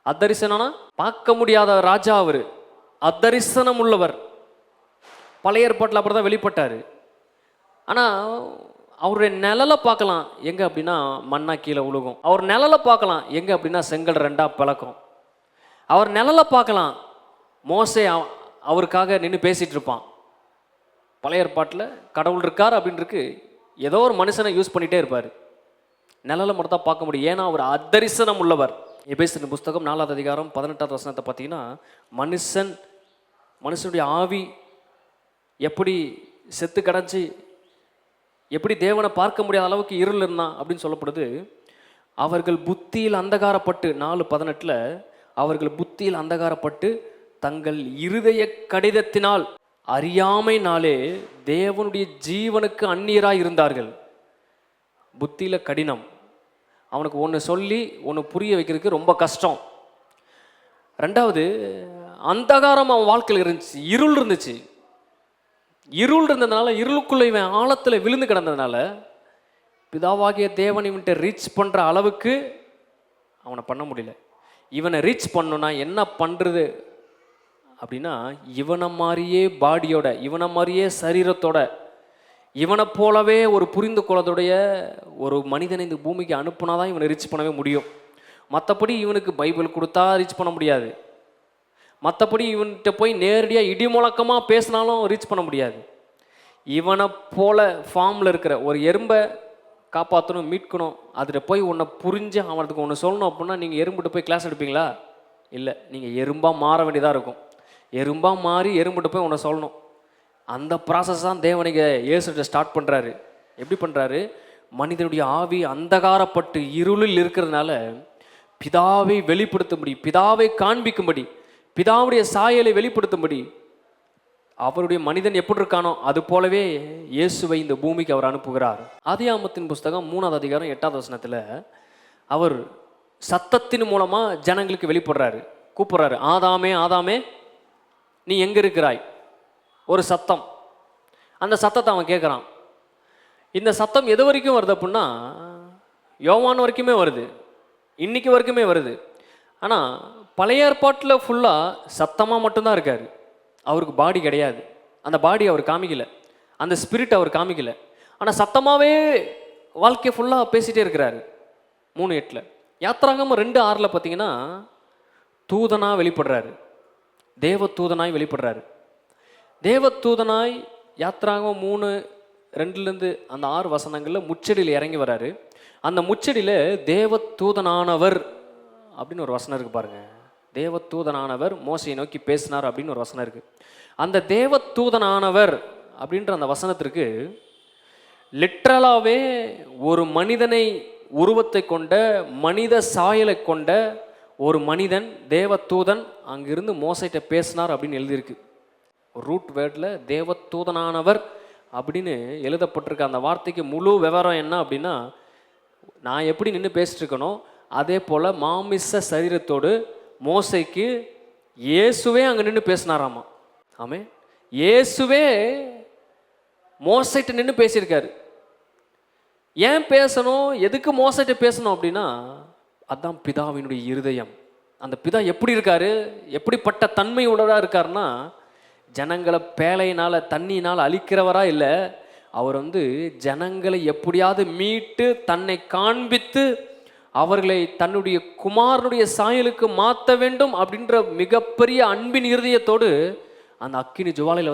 Speaker 1: அதரிசனம்னா பார்க்க முடியாத ராஜா, அவர் அதரிசனம் உள்ளவர். பழைய ஏற்பாட்டில் அப்படி தான் வெளிப்பட்டார். ஆனால் அவருடைய நிழலை பார்க்கலாம் எங்கே அப்படின்னா மண்ணா கீழே உழுகும். அவர் நிழலை பார்க்கலாம் எங்கே அப்படின்னா செங்கல் 2ஆக பிளக்கும். அவர் நிழலை பார்க்கலாம், மோசே அவருக்காக நின்று பேசிகிட்டு இருப்பான். பழைய ஏற்பாட்டில் கடவுள் இருக்கார் அப்படின்ட்டு ஏதோ ஒரு மனுஷனை யூஸ் பண்ணிகிட்டே இருப்பார். நிழலை மட்டும் தான் பார்க்க முடியும், ஏன்னா அவர் அதரிசனம் உள்ளவர். எபேசியர் புஸ்தகம் 4ஆம் அதிகாரம் 18ஆவது வசனத்தை பார்த்தீங்கன்னா, மனுஷனுடைய ஆவி எப்படி செத்து கிடச்சி, எப்படி தேவனை பார்க்க முடியாத அளவுக்கு இருள் இருந்தான் அப்படின்னு சொல்லப்படுது. அவர்கள் புத்தியில் அந்தகாரப்பட்டு, 4:18 அவர்கள் புத்தியில் அந்தகாரப்பட்டு தங்கள் இருதய கடிதத்தினால் அறியாமைனாலே தேவனுடைய ஜீவனுக்கு அந்நியராய் இருந்தார்கள். புத்தியில் கடினம், அவனுக்கு ஒன்று சொல்லி ஒன்று புரிய வைக்கிறதுக்கு ரொம்ப கஷ்டம். 2வது, அந்தகாரம் அவன் வாழ்க்கையில் இருந்துச்சு, இருள் இருந்துச்சு. இருள் இருந்ததுனால, இருளுக்குள்ளே இவன் ஆழத்தில் விழுந்து கிடந்ததுனால பிதாவாகிய தேவன் இவன்கிட்ட ரீச் பண்ணுற அளவுக்கு அவனை பண்ண முடியல. இவனை ரீச் பண்ணணுன்னா என்ன பண்ணுறது அப்படின்னா, இவனை மாதிரியே பாடியோட, இவனை மாதிரியே சரீரத்தோட, இவனை போலவே ஒரு புரிந்து கொள்ளதுடைய ஒரு மனிதனை இந்த பூமிக்கு அனுப்புனா தான் இவனை ரீச் பண்ணவே முடியும். மற்றபடி இவனுக்கு பைபிள் கொடுத்தா ரீச் பண்ண முடியாது. மற்றபடி இவன்கிட்ட போய் நேரடியாக இடி முழக்கமாக பேசினாலும் ரீச் பண்ண முடியாது. இவனை போல ஃபார்மில் இருக்கிற ஒரு எறும்பை காப்பாற்றணும், மீட்கணும், அதில் போய் உன்னை புரிஞ்சு அவனுக்கு ஒன்று சொல்லணும் அப்படின்னா நீங்கள் எறும்புட்டு போய் கிளாஸ் எடுப்பீங்களா? இல்லை, நீங்கள் எறும்பாக மாற வேண்டியதாக இருக்கும். எறும்பாக மாறி எறும்புட்டு போய் உன்னை சொல்லணும். அந்த ப்ராசஸ் தான் தேவனிக இயேசுகிட்ட ஸ்டார்ட் பண்ணுறாரு. எப்படி பண்ணுறாரு? மனிதனுடைய ஆவி அந்தகாரப்பட்டு இருளில் இருக்கிறதுனால பிதாவை வெளிப்படுத்தும்படி, பிதாவை காண்பிக்கும்படி, பிதாவுடைய சாயலை வெளிப்படுத்தும்படி அவருடைய மனிதன் எப்படி இருக்கானோ அது போலவே இயேசுவை இந்த பூமிக்கு அவர் அனுப்புகிறார். ஆதியாகமத்தின் புஸ்தகம் 3ஆம் அதிகாரம் 8ஆவது வசனத்தில் அவர் சத்தத்தின் மூலமாக ஜனங்களுக்கு வெளிப்படுறாரு, கூப்பிட்றாரு, ஆதாமே ஆதாமே நீ எங்கே இருக்கிறாய். ஒரு சத்தம், அந்த சத்தத்தை அவன் கேட்குறான். இந்த சத்தம் எது வரைக்கும் வருது அப்படின்னா யோவான் வரைக்குமே வருது, இன்னைக்கு வரைக்குமே வருது. ஆனால் பழைய ஏற்பாட்டில் ஃபுல்லாக சத்தமாக மட்டும்தான் இருக்கார். அவருக்கு பாடி கிடையாது, அந்த பாடி அவர் காமிக்கல, அந்த ஸ்பிரிட் அவர் காமிக்கல. ஆனால் சத்தமாகவே வாழ்க்கையை ஃபுல்லாக பேசிகிட்டே இருக்கிறாரு. 3:8 யாத்திராகமம் 2:6 பார்த்தீங்கன்னா தூதனாக வெளிப்படுறாரு, தேவ தூதனாய் வெளிப்படுறாரு. தேவ தூதனாய் யாத்திராகமம் 3:2 அந்த 6 வசனங்களில் முச்செடியில் இறங்கி வராரு. அந்த முச்செடியில் தேவ தூதனானவர் அப்படின்னு ஒரு வசனம் இருக்கு பாருங்க. தேவ தூதனானவர் மோசையை நோக்கி பேசினார் அப்படின்னு ஒரு வசனம் இருக்கு. அந்த தேவ தூதனானவர் அப்படின்ற அந்த வசனத்திற்கு லிட்ரலாகவே ஒரு மனிதனை உருவத்தை கொண்ட மனித சாயலை கொண்ட ஒரு மனிதன் தேவ தூதன் அங்கிருந்து மோசைட்ட பேசினார் அப்படின்னு எழுதியிருக்கு. ரூட் வேர்டில் தேவ தூதனானவர் அப்படின்னு எழுதப்பட்டிருக்க அந்த வார்த்தைக்கு முழு விவரம் என்ன அப்படின்னா, நான் எப்படி நின்று பேசிட்டு இருக்கனோ அதே போல் மாமிச சரீரத்தோடு மோசைக்கு இயேசுவே அங்கே நின்று பேசினாராமா. ஆமே, இயேசுவே மோசைட்ட நின்று பேசியிருக்காரு. ஏன் பேசணும், எதுக்கு மோசைட்ட பேசணும் அப்படின்னா, அதுதான் பிதாவினுடைய இருதயம். அந்த பிதா எப்படி இருக்காரு, எப்படிப்பட்ட தன்மை உடையவராக இருக்காருன்னா, ஜனங்களை பேழையினால் தண்ணியினால் அழிக்கிறவரா இல்லை, அவர் ஜனங்களை எப்படியாவது மீட்டு தன்னை காண்பித்து அவர்களை தன்னுடைய குமாரனுடைய சாயலுக்கு மாற்ற வேண்டும் அப்படின்ற மிகப்பெரிய அன்பின் இருதயத்தோடு அந்த அக்கினி ஜுவாலையில்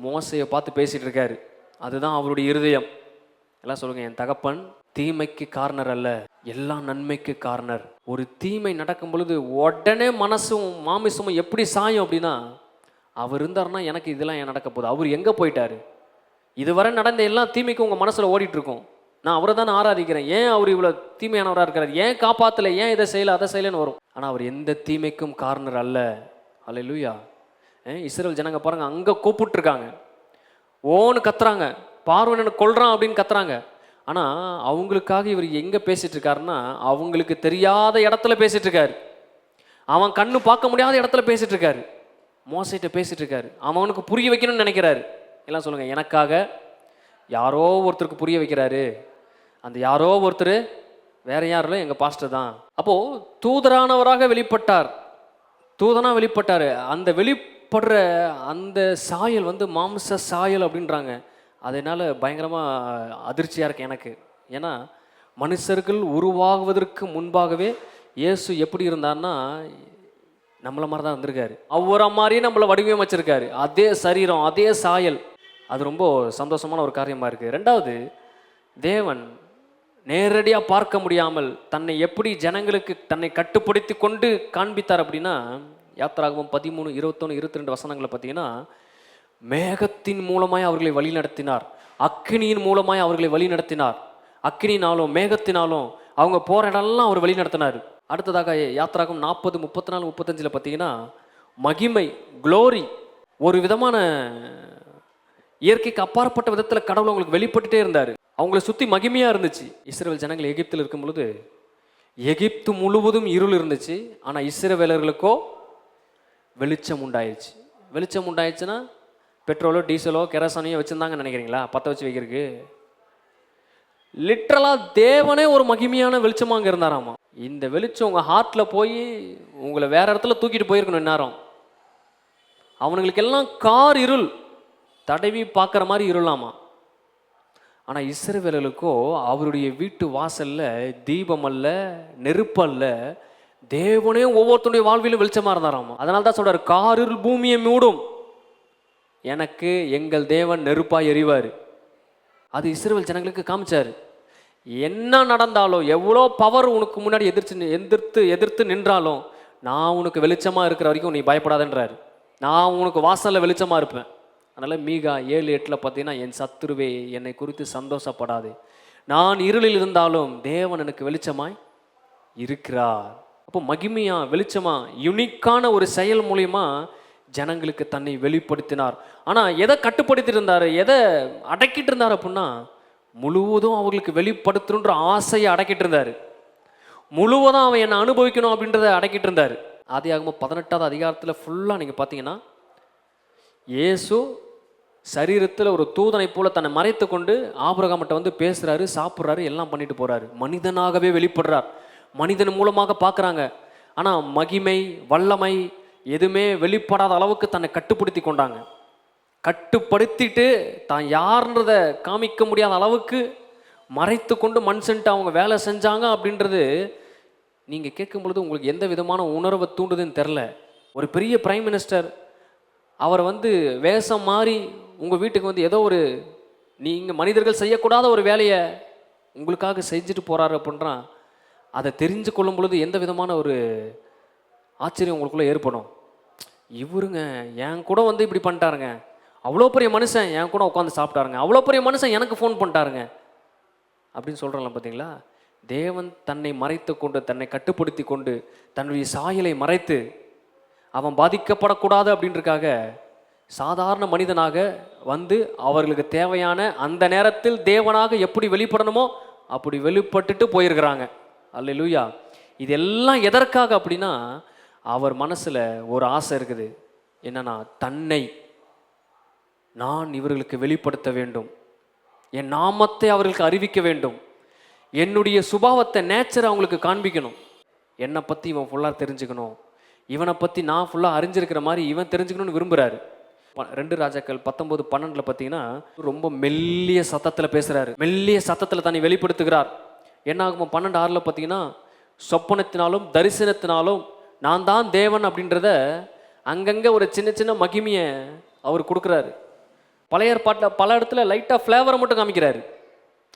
Speaker 1: மோசையை பார்த்து பேசிகிட்டு இருக்காரு. அதுதான் அவருடைய இருதயம். எல்லாம் சொல்லுங்க, என் தகப்பன் தீமைக்கு காரணர் அல்ல, எல்லா நன்மைக்கு காரணர். ஒரு தீமை நடக்கும் பொழுது உடனே மனசும் மாமிசமும் எப்படி சாயும் அப்படின்னா, அவர் இருந்தாருன்னா எனக்கு இதெல்லாம் ஏன் நடக்க போகுது, அவர் எங்கே போயிட்டாரு, இதுவரை நடந்த எல்லா தீமைக்கும் உங்கள் மனசில் ஓடிட்டு இருக்கும். நான் அவரை தானே ஆராதிக்கிறேன், ஏன் அவர் இவ்வளோ தீமையானவராக இருக்கிறார், ஏன் காப்பாற்றலை, ஏன் இதை செய்யலை அதை செய்யலைன்னு வரும். ஆனால் அவர் எந்த தீமைக்கும் காரணர் அல்ல. அல்லேலூயா. இஸ்ரவேல் ஜனங்க பாருங்க, அங்கே கூப்பிட்டுருக்காங்க, ஓன்னு கத்துறாங்க, பார்வனை கொல்றான் அப்படின்னு கத்துறாங்க. ஆனால் அவங்களுக்காக இவர் எங்கே பேசிட்டு இருக்காருன்னா, அவங்களுக்கு தெரியாத இடத்துல பேசிட்டு இருக்காரு, அவன் கண்ணு பார்க்க முடியாத இடத்துல பேசிட்டு இருக்காரு, மோசைட்ட பேசிட்டு இருக்காரு. அவனுக்கு புரிய வைக்கணும்னு நினைக்கிறாரு. எல்லாம் சொல்லுங்க, எனக்காக யாரோ ஒருத்தருக்கு புரிய வைக்கிறாரு. அந்த யாரோ ஒருத்தர் வேற யாரும் இல்லை, எங்கள் பாஸ்டர் தான். அப்போது தூதரானவராக வெளிப்பட்டார், தூதனாக வெளிப்பட்டார். அந்த வெளிப்படுற அந்த சாயல் மாம்ச சாயல் அப்படின்றாங்க. அதனால் பயங்கரமாக அதிர்ச்சியாக இருக்கு எனக்கு. ஏன்னா மனுஷர்கள் உருவாகுவதற்கு முன்பாகவே இயேசு எப்படி இருந்தார்னா நம்மளை மாதிரி தான் இருந்திருக்காரு. அவரை மாதிரியே நம்மளை வடிவமைச்சிருக்காரு, அதே சரீரம் அதே சாயல். அது ரொம்ப சந்தோஷமான ஒரு காரியமாக இருக்குது. ரெண்டாவது, தேவன் நேரடியாக பார்க்க முடியாமல் தன்னை எப்படி ஜனங்களுக்கு தன்னை கட்டுப்படுத்தி கொண்டு காண்பித்தார் அப்படின்னா, யாத்திராகமம் 13, 21, 22 வசனங்களை பார்த்தீங்கன்னா, மேகத்தின் மூலமாய் அவர்களை வழி நடத்தினார், அக்கினியின் மூலமாய் அவர்களை வழி நடத்தினார். அக்கினினாலும் மேகத்தினாலும் அவங்க போகிற இடம்லாம் அவர் வழி நடத்தினார். அடுத்ததாக யாத்திராகம் 40, 34, 35 பார்த்தீங்கன்னா, மகிமை, க்ளோரி, ஒரு விதமான இயற்கைக்கு அப்பாற்பட்ட விதத்தில் கடவுள் அவங்களுக்கு வெளிப்பட்டுட்டே இருந்தார். அவங்கள சுற்றி மகிமையாக இருந்துச்சு. இஸ்ரவேல் ஜனங்கள் எகிப்தில் இருக்கும் பொழுது எகிப்து முழுவதும் இருள் இருந்துச்சு, ஆனால் இஸ்ரவேலர்களுக்கோ வெளிச்சம் உண்டாயிடுச்சு. வெளிச்சம் உண்டாயிடுச்சுன்னா பெட்ரோலோ டீசலோ கெரசானியோ வச்சுருந்தாங்கன்னு நினைக்கிறீங்களா பற்ற வச்சு வைக்கிறதுக்கு? லிட்ரலாக தேவனே ஒரு மகிமையான வெளிச்சமாக அங்கே இருந்தாராமா. இந்த வெளிச்சம் உங்கள் ஹார்ட்டில் போய் உங்களை வேற இடத்துல தூக்கிட்டு போயிருக்கணும் இந்நேரம். அவனுங்களுக்கெல்லாம் கார் இருள், தடவி பார்க்குற மாதிரி இருளாமா. ஆனால் இஸ்ரவேலர்களுக்கோ அவருடைய வீட்டு வாசலில் தீபம் அல்ல, நெருப்பு அல்ல, தேவனே ஒவ்வொருத்தருடைய வாழ்விலும் வெளிச்சமாக இருந்தாராமா. அதனால தான் சொல்கிறார், கார் இருள் பூமியை மூடும், எனக்கு எங்கள் தேவன் நெருப்பாக எறிவார். அது இஸ்ரவேல் ஜனங்களுக்கு காமிச்சார். என்ன நடந்தாலும், எவ்வளோ பவர் உனக்கு முன்னாடி எதிர்த்து நின்றாலும், நான் உனக்கு வெளிச்சமாக இருக்கிற வரைக்கும் நீ பயப்படாதன்றாரு. நான் உனக்கு வாசலில் வெளிச்சமாக இருப்பேன். அதனால் மீகா 7:8 பார்த்தீங்கன்னா, என் சத்துருவே என்னை குறித்து சந்தோஷப்படாது, நான் இருளில் இருந்தாலும் தேவன் எனக்கு வெளிச்சமாய் இருக்கிறார். அப்போ மகிமையா வெளிச்சமா யுனிக்கான ஒரு செயல் மூலியமா ஜனங்களுக்கு தன்னை வெளிப்படுத்தினார். ஆனால் எதை கட்டுப்படுத்திட்டு இருந்தார், எதை அடக்கிட்டு இருந்தார் அப்படின்னா, முழுவதும் அவர்களுக்கு வெளிப்படுத்தணுன்ற ஆசையை அடக்கிட்டு இருந்தார். முழுவதும் அவன் என்னை அனுபவிக்கணும் அப்படின்றத அடக்கிட்டு இருந்தார். ஆதியாகமம் 18வது அதிகாரத்தில் ஃபுல்லாக நீங்கள் பார்த்தீங்கன்னா இயேசு சரீரத்தில் ஒரு தூதனை போல தன்னை மறைத்து கொண்டு ஆபிரகாம்கிட்ட வந்து பேசுகிறாரு, சாப்பிட்றாரு, எல்லாம் பண்ணிட்டு போகிறாரு. மனிதனாகவே வெளிப்படுறார், மனிதன் மூலமாக பார்க்குறாங்க. ஆனால் மகிமை வல்லமை எதுவுமே வெளிப்படாத அளவுக்கு தன்னை கட்டுப்படுத்தி கொண்டாங்க. கட்டுப்படுத்திட்டு தான் யாருன்றத காமிக்க முடியாத அளவுக்கு மறைத்து கொண்டு மனுஷன்ட்டு அவங்க வேலை செஞ்சாங்க. அப்படின்றது நீங்கள் கேட்கும் பொழுது உங்களுக்கு எந்த விதமான உணர்வை தூண்டுதுன்னு தெரில. ஒரு பெரிய பிரைம் மினிஸ்டர் அவரை வந்து வேஷம் மாறி உங்கள் வீட்டுக்கு வந்து ஏதோ ஒரு நீங்கள் மனிதர்கள் செய்யக்கூடாத ஒரு வேலையை உங்களுக்காக செஞ்சுட்டு போகிறாரு அப்படின்றான். அதை தெரிஞ்சு கொள்ளும் பொழுது எந்த விதமான ஒரு ஆச்சரியம் உங்களுக்குள்ளே ஏற்படும். இவருங்க என் கூட வந்து இப்படி பண்ணிட்டாருங்க, அவ்வளோ பெரிய மனுஷன் என் கூட உட்காந்து சாப்பிட்டாருங்க, அவ்வளோ பெரிய மனுஷன் எனக்கு ஃபோன் பண்ணிட்டாருங்க அப்படின்னு சொல்கிறாங்களா பார்த்தீங்களா? தேவன் தன்னை மறைத்து கொண்டு தன்னை கட்டுப்படுத்தி கொண்டு தன்னுடைய சாயலை மறைத்து அவன் பாதிக்கப்படக்கூடாது அப்படின்றக்காக சாதாரண மனிதனாக வந்து அவர்களுக்கு தேவையான அந்த நேரத்தில் தேவனாக எப்படி வெளிப்படணுமோ அப்படி வெளிப்பட்டுட்டு போயிருக்கிறாங்க. அல்லேலூயா. இதெல்லாம் எதற்காக அப்படின்னா அவர் மனசில் ஒரு ஆசை இருக்குது. என்னன்னா, தன்னை நான் இவர்களுக்கு வெளிப்படுத்த வேண்டும், என் நாமத்தை அவர்களுக்கு அறிவிக்க வேண்டும், என்னுடைய சுபாவத்தை நேச்சரை அவங்களுக்கு காண்பிக்கணும், என்னை பற்றி இவன் ஃபுல்லாக தெரிஞ்சுக்கணும், இவனை பற்றி நான் ஃபுல்லாக அறிஞ்சிருக்கிற மாதிரி இவன் தெரிஞ்சுக்கணும்னு விரும்புகிறாரு. 2 ராஜாக்கள் 19:12 பார்த்தீங்கன்னா ரொம்ப மெல்லிய சத்தத்தில் பேசுகிறாரு, மெல்லிய சத்தத்தில் தன்னை வெளிப்படுத்துகிறார். என்ன ஆகுமோ 12:6 பார்த்தீங்கன்னா சொப்பனத்தினாலும் தரிசனத்தினாலும் நான் தான் தேவன் அப்படின்றத அங்கங்கே ஒரு சின்ன சின்ன மகிமையை அவர் கொடுக்குறாரு. பழைய ஏற்பாட்டில் பல இடத்துல லைட்டாக ஃப்ளேவரை மட்டும் காமிக்கிறாரு,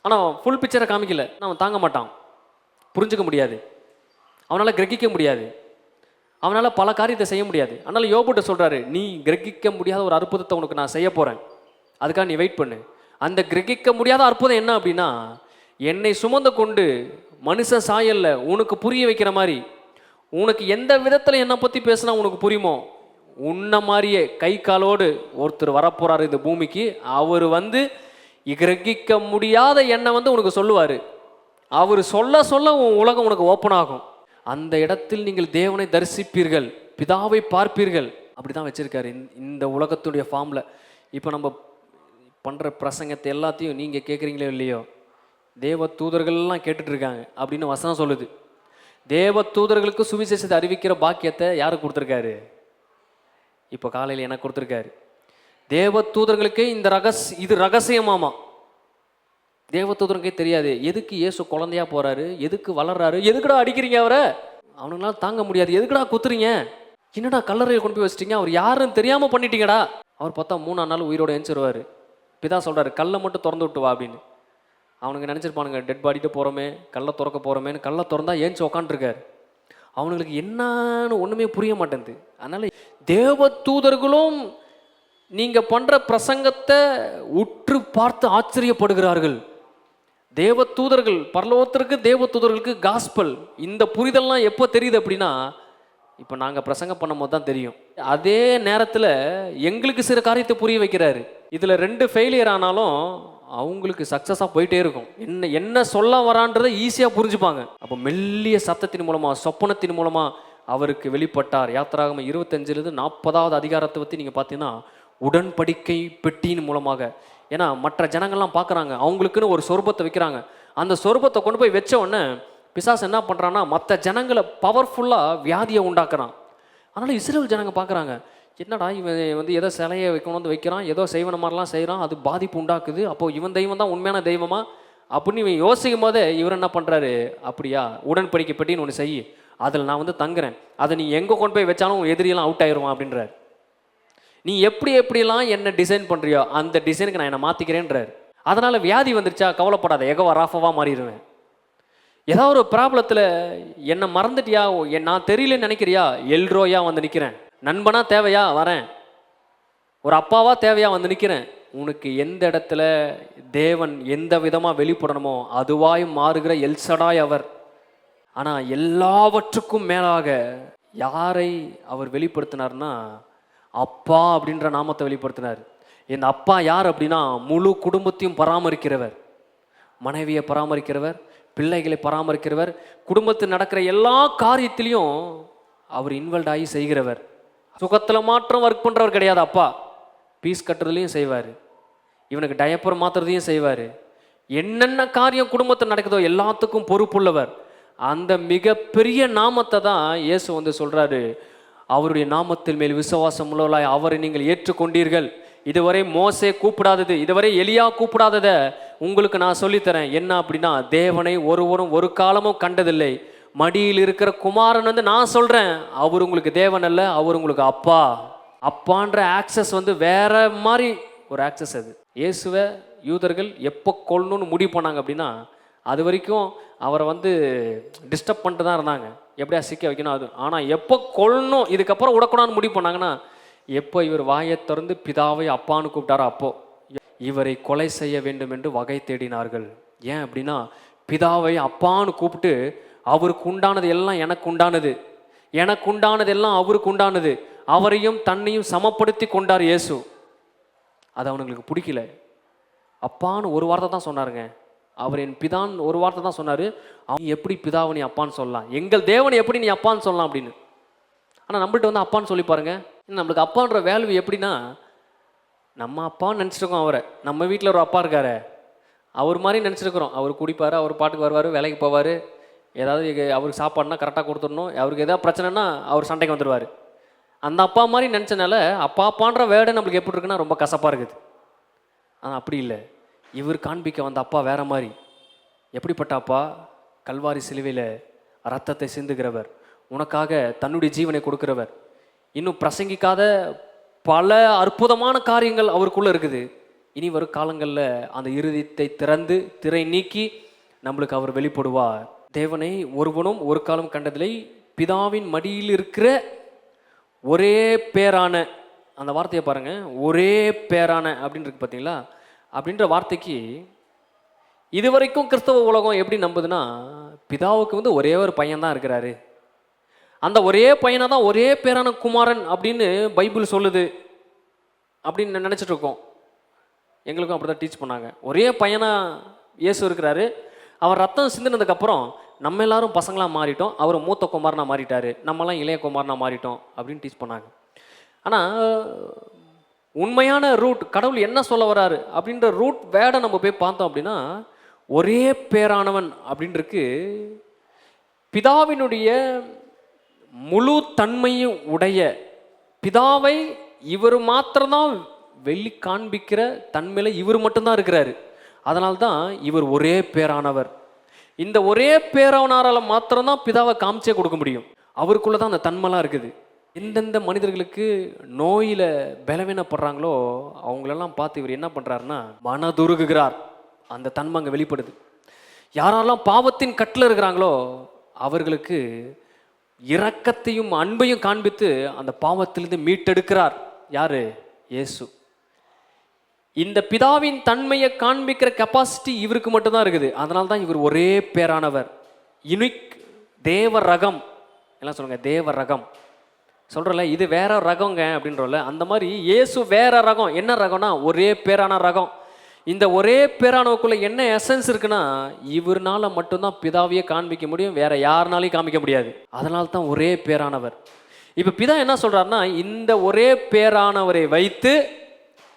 Speaker 1: ஆனால் ஃபுல் பிக்சரை காமிக்கல. அவன் தாங்க மாட்டான், புரிஞ்சுக்க முடியாது, அவனால் கிரகிக்க முடியாது, அவனால் பல காரியத்தை செய்ய முடியாது. அதனால் யோபுட்ட சொல்கிறாரு, நீ கிரகிக்க முடியாத ஒரு அற்புதத்தை உனக்கு நான் செய்ய போகிறேன், அதுக்காக நீ வெயிட் பண்ணு. அந்த கிரகிக்க முடியாத அற்புதம் என்ன அப்படின்னா, என்னை சுமந்து கொண்டு மனுஷ சாயல்ல உனக்கு புரிய வைக்கிற மாதிரி, உனக்கு எந்த விதத்தில் என்னை பற்றி பேசினா உனக்கு புரியுமோ உன்ன மாதிரியே கை காலோடு ஒருத்தர் வரப்போகிறார் இந்த பூமிக்கு. அவர் வந்து கிரகிக்க முடியாத என்னை வந்து உனக்கு சொல்லுவார். அவர் சொல்ல சொல்ல உன் உலகம் உனக்கு ஓப்பன் ஆகும். அந்த இடத்தில் நீங்கள் தேவனை தரிசிப்பீர்கள், பிதாவை பார்ப்பீர்கள். அப்படி தான் வச்சுருக்காரு இந்த உலகத்துடைய ஃபார்மில். இப்போ நம்ம பண்ணுற பிரசங்கத்தை எல்லாத்தையும் நீங்கள் கேட்குறீங்களோ இல்லையோ, தேவ தூதர்கள்லாம் கேட்டுட்ருக்காங்க அப்படின்னு வசனம் சொல்லுது. தேவ தூதர்களுக்கு சுவிசேஷத்தை அறிவிக்கிற பாக்கியத்தை யாருக்கு கொடுத்துருக்காரு? இப்போ காலையில் எனக்கு கொடுத்துருக்காரு. தேவ தூதர்களுக்கே இது ரகசியமாமா. தேவ தூதருக்கே தெரியாது எதுக்கு இயேசு குழந்தையா போறாரு, எதுக்கு வளர்றாரு, எதுக்குடா அடிக்கிறீங்க அவரை, அவனுங்களால தாங்க முடியாது, எதுக்குடா குத்துறீங்க, என்னடா கல்லறையை கொண்டு போய் வச்சிட்டீங்க, அவர் யாருன்னு தெரியாம பண்ணிட்டீங்கடா. அவர் பார்த்தா 3ஆம் நாள் உயிரோடு எழுந்திருவாரு. பிதா சொல்றாரு, கல்லை மட்டும் திறந்து விட்டு வா அப்படின்னு. அவனுக்கு நினச்சிருப்பானுங்க, டெட் பாடிட்டு போகிறோமே, கல்லை திறக்க போகிறோமேன்னு. கல்லை திறந்தா ஏஞ்சி உக்காண்டிருக்காரு. அவனுங்களுக்கு என்னன்னு ஒன்றுமே புரிய மாட்டேங்குது. அதனால் தேவ தூதர்களும் நீங்கள் பண்ணுற பிரசங்கத்தை உற்று பார்த்து ஆச்சரியப்படுகிறார்கள். தேவ தூதர்கள், பரலோகத்திற்கு தேவ தூதர்களுக்கு காஸ்பல் இந்த புரிதல்லாம் எப்போ தெரியுது அப்படின்னா, இப்போ நாங்கள் பிரசங்கம் பண்ணும் போது தான் தெரியும். அதே நேரத்தில் எங்களுக்கு சில காரியத்தை புரிய வைக்கிறாரு. இதில் 2 ஃபெயிலியர் ஆனாலும் அவங்களுக்கு சக்ஸஸாக போயிட்டே இருக்கும். என்ன சொல்ல வரான்றதை ஈஸியாக புரிஞ்சுப்பாங்க. அப்போ மெல்லிய சத்தத்தின் மூலமாக, சொப்பனத்தின் மூலமாக அவருக்கு வெளிப்பட்டார். யாத்திராகமம் 25 40வது அதிகாரத்தை பற்றி நீங்கள் பார்த்தீங்கன்னா, உடன்படிக்கை பெட்டியின் மூலமாக. ஏன்னா மற்ற ஜனங்கள்லாம் பார்க்குறாங்க, அவங்களுக்குன்னு ஒரு சொர்பத்தை வைக்கிறாங்க. அந்த சொர்பத்தை கொண்டு போய் வச்ச உடனே பிசாசு என்ன பண்ணுறான்னா, மற்ற ஜனங்களை பவர்ஃபுல்லாக வியாதியை உண்டாக்குறான். அதனால் இஸ்ரேல் ஜனங்க பார்க்குறாங்க, என்னடா இவன் வந்து ஏதோ சிலையை வைக்கணும் வந்து வைக்கிறான், ஏதோ செய்வன மாதிரிலாம் செய்கிறான், அது பாதிப்பு உண்டாக்குது, அப்போது இவன் தெய்வம் தான் உண்மையான தெய்வமா அப்படின்னு இவன் யோசிக்கும் போதே இவர் என்ன பண்ணுறாரு, அப்படியா உடன்படிக்கை பெட்டின்னு ஒன்று செய், அதில் நான் வந்து தங்குறேன், அதை நீ எங்கே கொண்டு போய் வச்சாலும் எதிரியெல்லாம் அவுட் ஆயிடுவான் அப்படின்றார். நீ எப்படிலாம் என்ன டிசைன் பண்ணுறியோ அந்த டிசைனுக்கு நான் என்னை மாற்றிக்கிறேன்றார். அதனால் வியாதி வந்துருச்சா கவலைப்படாத, எகவா ராஃபவாக மாறிடுவேன். ஏதாவது ஒரு ப்ராப்ளத்தில் என்னை மறந்துட்டியா, நான் தெரியலன்னு நினைக்கிறியா, எல்ரோயா வந்து நிற்கிறேன். நண்பனா தேவையா வரேன், ஒரு அப்பாவா தேவையா வந்து நிற்கிறேன். உனக்கு எந்த இடத்துல தேவன் எந்த விதமாக வெளிப்படணுமோ அதுவாய் மாறுகிற எல்சடாய் அவர். ஆனால் எல்லாவற்றுக்கும் மேலாக யாரை அவர் வெளிப்படுத்தினார்னா, அப்பா அப்படின்ற நாமத்தை வெளிப்படுத்தினார். இந்த அப்பா யார் அப்படின்னா, முழு குடும்பத்தையும் பராமரிக்கிறவர், மனைவியை பராமரிக்கிறவர், பிள்ளைகளை பராமரிக்கிறவர், குடும்பத்தில் நடக்கிற எல்லா காரியத்திலையும் அவர் இன்வால்வ் ஆகி செய்கிறவர். சுகத்தில் மாத்திரம் ஒர்க் பண்ணுறவர் கிடையாது அப்பா. பீஸ் கட்டுறதுலையும் செய்வார், இவனுக்கு டயப்பர் மாத்துறதையும் செய்வார். என்னென்ன காரியம் குடும்பத்தில் நடக்குதோ எல்லாத்துக்கும் பொறுப்புள்ளவர். அந்த மிகப்பெரிய நாமத்தை தான் இயேசு வந்து சொல்கிறாரு, அவருடைய நாமத்தில் மேல் விசுவாசம் உள்ளவர்களாய் அவரை நீங்கள் ஏற்றுக்கொண்டீர்கள். இதுவரை மோசே கூப்பிடாதது, இதுவரை எலியா கூப்பிடாததை உங்களுக்கு நான் சொல்லித்தரேன். என்ன அப்படின்னா, தேவனை ஒருவரும் ஒரு காலமும் கண்டதில்லை, மடியில் இருக்கிற குமாரன் வந்து நான் சொல்கிறேன், அவர் உங்களுக்கு தேவன் அல்ல, அவர் உங்களுக்கு அப்பா. அப்பான்ற ஆக்சஸ் வந்து வேற மாதிரி ஒரு ஆக்சஸ். அது இயேசுவை யூதர்கள் எப்போ கொல்லணும்னு முடிவு பண்ணாங்க அப்படின்னா, அது வரைக்கும் அவரை வந்து டிஸ்டர்ப் பண்ணிட்டு தான் இருந்தாங்க, எப்படியா சிக்க வைக்கணும் அது. ஆனால் எப்போ கொல்லணும், இதுக்கப்புறம் விடக்கூடாதுன்னு முடிவு பண்ணாங்கன்னா, எப்போ இவர் வாயை திறந்து பிதாவை அப்பான்னு கூப்பிட்டாரோ அப்போ இவரை கொலை செய்ய வேண்டும் என்று வகை தேடினார்கள். ஏன் அப்படின்னா, பிதாவை அப்பான்னு கூப்பிட்டு அவருக்கு உண்டானது எல்லாம் எனக்கு உண்டானது, எனக்கு உண்டானது எல்லாம் அவருக்கு உண்டானது, அவரையும் தன்னையும் சமப்படுத்தி கொண்டார் இயேசு. அது அவனுங்களுக்கு பிடிக்கல. அப்பான்னு ஒரு வார்த்தை தான் சொன்னாருங்க, அவர் என் பிதான் ஒரு வார்த்தை தான் சொன்னார். அவன் எப்படி பிதாவை நீ அப்பான்னு சொல்லலாம், எங்கள் தேவனை எப்படி நீ அப்பான்னு சொல்லலாம் அப்படின்னு. ஆனால் நம்மள்கிட்ட வந்து அப்பான்னு சொல்லி பாருங்க. நம்மளுக்கு அப்பான்ற வேல்யூ எப்படின்னா, நம்ம அப்பான்னு நினச்சிருக்கோம் அவரை. நம்ம வீட்டில் ஒரு அப்பா இருக்காரு, அவர் மாதிரி நினச்சிருக்கிறோம். அவர் குடிப்பார், அவர் பாட்டுக்கு வருவார், வேலைக்கு போவார், ஏதாவது அவருக்கு சாப்பாடுனா கரெக்டாக கொடுத்துடணும், அவருக்கு எதாவது பிரச்சனைனா அவர் சண்டைக்கு வந்துடுவார். அந்த அப்பா மாதிரி நினச்சனால அப்பா அப்பான்ற வேர்டை நம்மளுக்கு எப்படி இருக்குன்னா ரொம்ப கசப்பாக இருக்குது. ஆனால் அப்படி இல்லை, இவர் காண்பிக்க வந்த அப்பா வேற மாதிரி. எப்படிப்பட்ட அப்பா? கல்வாரி சிலுவையில் ரத்தத்தை சிந்துகிறவர், உனக்காக தன்னுடைய ஜீவனை கொடுக்கிறவர். இன்னும் பிரசங்கிக்காத பல அற்புதமான காரியங்கள் அவருக்குள்ளே இருக்குது. இனி வரும் காலங்களில் அந்த இருதயத்தை திறந்து திரை நீக்கி நம்மளுக்கு அவர் வெளிப்படுவார். தேவனை ஒருவனும் ஒரு காலம் கண்டதில்லை, பிதாவின் மடியில் இருக்கிற ஒரே பேரான, அந்த வார்த்தையை பாருங்க, ஒரே பேரான அப்படின்னு இருக்கு பார்த்தீங்களா? அப்படின்ற வார்த்தைக்கு இதுவரைக்கும் கிறிஸ்தவ உலகம் எப்படி நம்புதுன்னா, பிதாவுக்கு வந்து ஒரே ஒரு பையன் தான் இருக்கிறாரு, அந்த ஒரே பையனை தான் ஒரே பேரான குமாரன் அப்படின்னு பைபிள் சொல்லுது அப்படின்னு நினச்சிட்டு இருக்கோம். எங்களுக்கும் அப்படி தான் டீச் பண்ணாங்க. ஒரே பையனா இயேசு இருக்கிறாரு, அவர் ரத்தம் சிந்தினதுக்கப்புறம் நம்ம எல்லாரும் பசங்களாக மாறிட்டோம், அவர் மூத்த குமாரனா மாறிட்டார், நம்மலாம் இளைய குமாரனா மாறிட்டோம் அப்படின்னு டீச் பண்ணாங்க. ஆனால் உண்மையான ரூட், கடவுள் என்ன சொல்ல வராரு அப்படின்ற ரூட் வேர்டை நம்ம போய் பார்த்தோம் அப்படின்னா, ஒரே பேரானவன் அப்படின்றிருக்கு. பிதாவினுடைய முழு தன்மையும் உடைய பிதாவை இவர் மாத்திரம்தான் வெளி காண்பிக்கிற தன்மையில இவர் மட்டும்தான் இருக்கிறாரு. அதனால்தான் இவர் ஒரே பேரானவர். இந்த ஒரே பேரானவரால் மாத்திரம்தான் பிதாவை காமிச்சே கொடுக்க முடியும். அவருக்குள்ளதான் அந்த தன்மைலாம் இருக்குது. எந்தெந்த மனிதர்களுக்கு நோயில பலவீனப்படுறாங்களோ அவங்களெல்லாம் பார்த்து இவர் என்ன பண்றாருன்னா மனதுருகுகிறார். அந்த தன்மை அங்கே வெளிப்படுது. யாரெல்லாம் பாவத்தின் கட்டில் இருக்கிறாங்களோ அவர்களுக்கு இரக்கத்தையும் அன்பையும் காண்பித்து அந்த பாவத்திலிருந்து மீட்டெடுக்கிறார். யாரு? இயேசு. இந்த பிதாவின் தன்மையை காண்பிக்கிற கெப்பாசிட்டி இவருக்கு மட்டும்தான் இருக்குது. அதனால தான் இவர் ஒரே பேரானவர், யுனிக், தேவ ரகம். எல்லாம் சொல்லுங்க, தேவ ரகம். சொல்கிறல இது வேற ரகங்க அப்படின்றல, அந்த மாதிரி இயேசு வேற ரகம். என்ன ரகம்னா ஒரே பேரான ரகம். இந்த ஒரே பேரானவுக்குள்ள என்ன எசன்ஸ் இருக்குன்னா, இவர்னால மட்டும்தான் பிதாவையே காண்பிக்க முடியும், வேற யாருனாலையும் காமிக்க முடியாது. அதனால தான் ஒரே பேரானவர். இப்போ பிதா என்ன சொல்றாருன்னா, இந்த ஒரே பேரானவரை வைத்து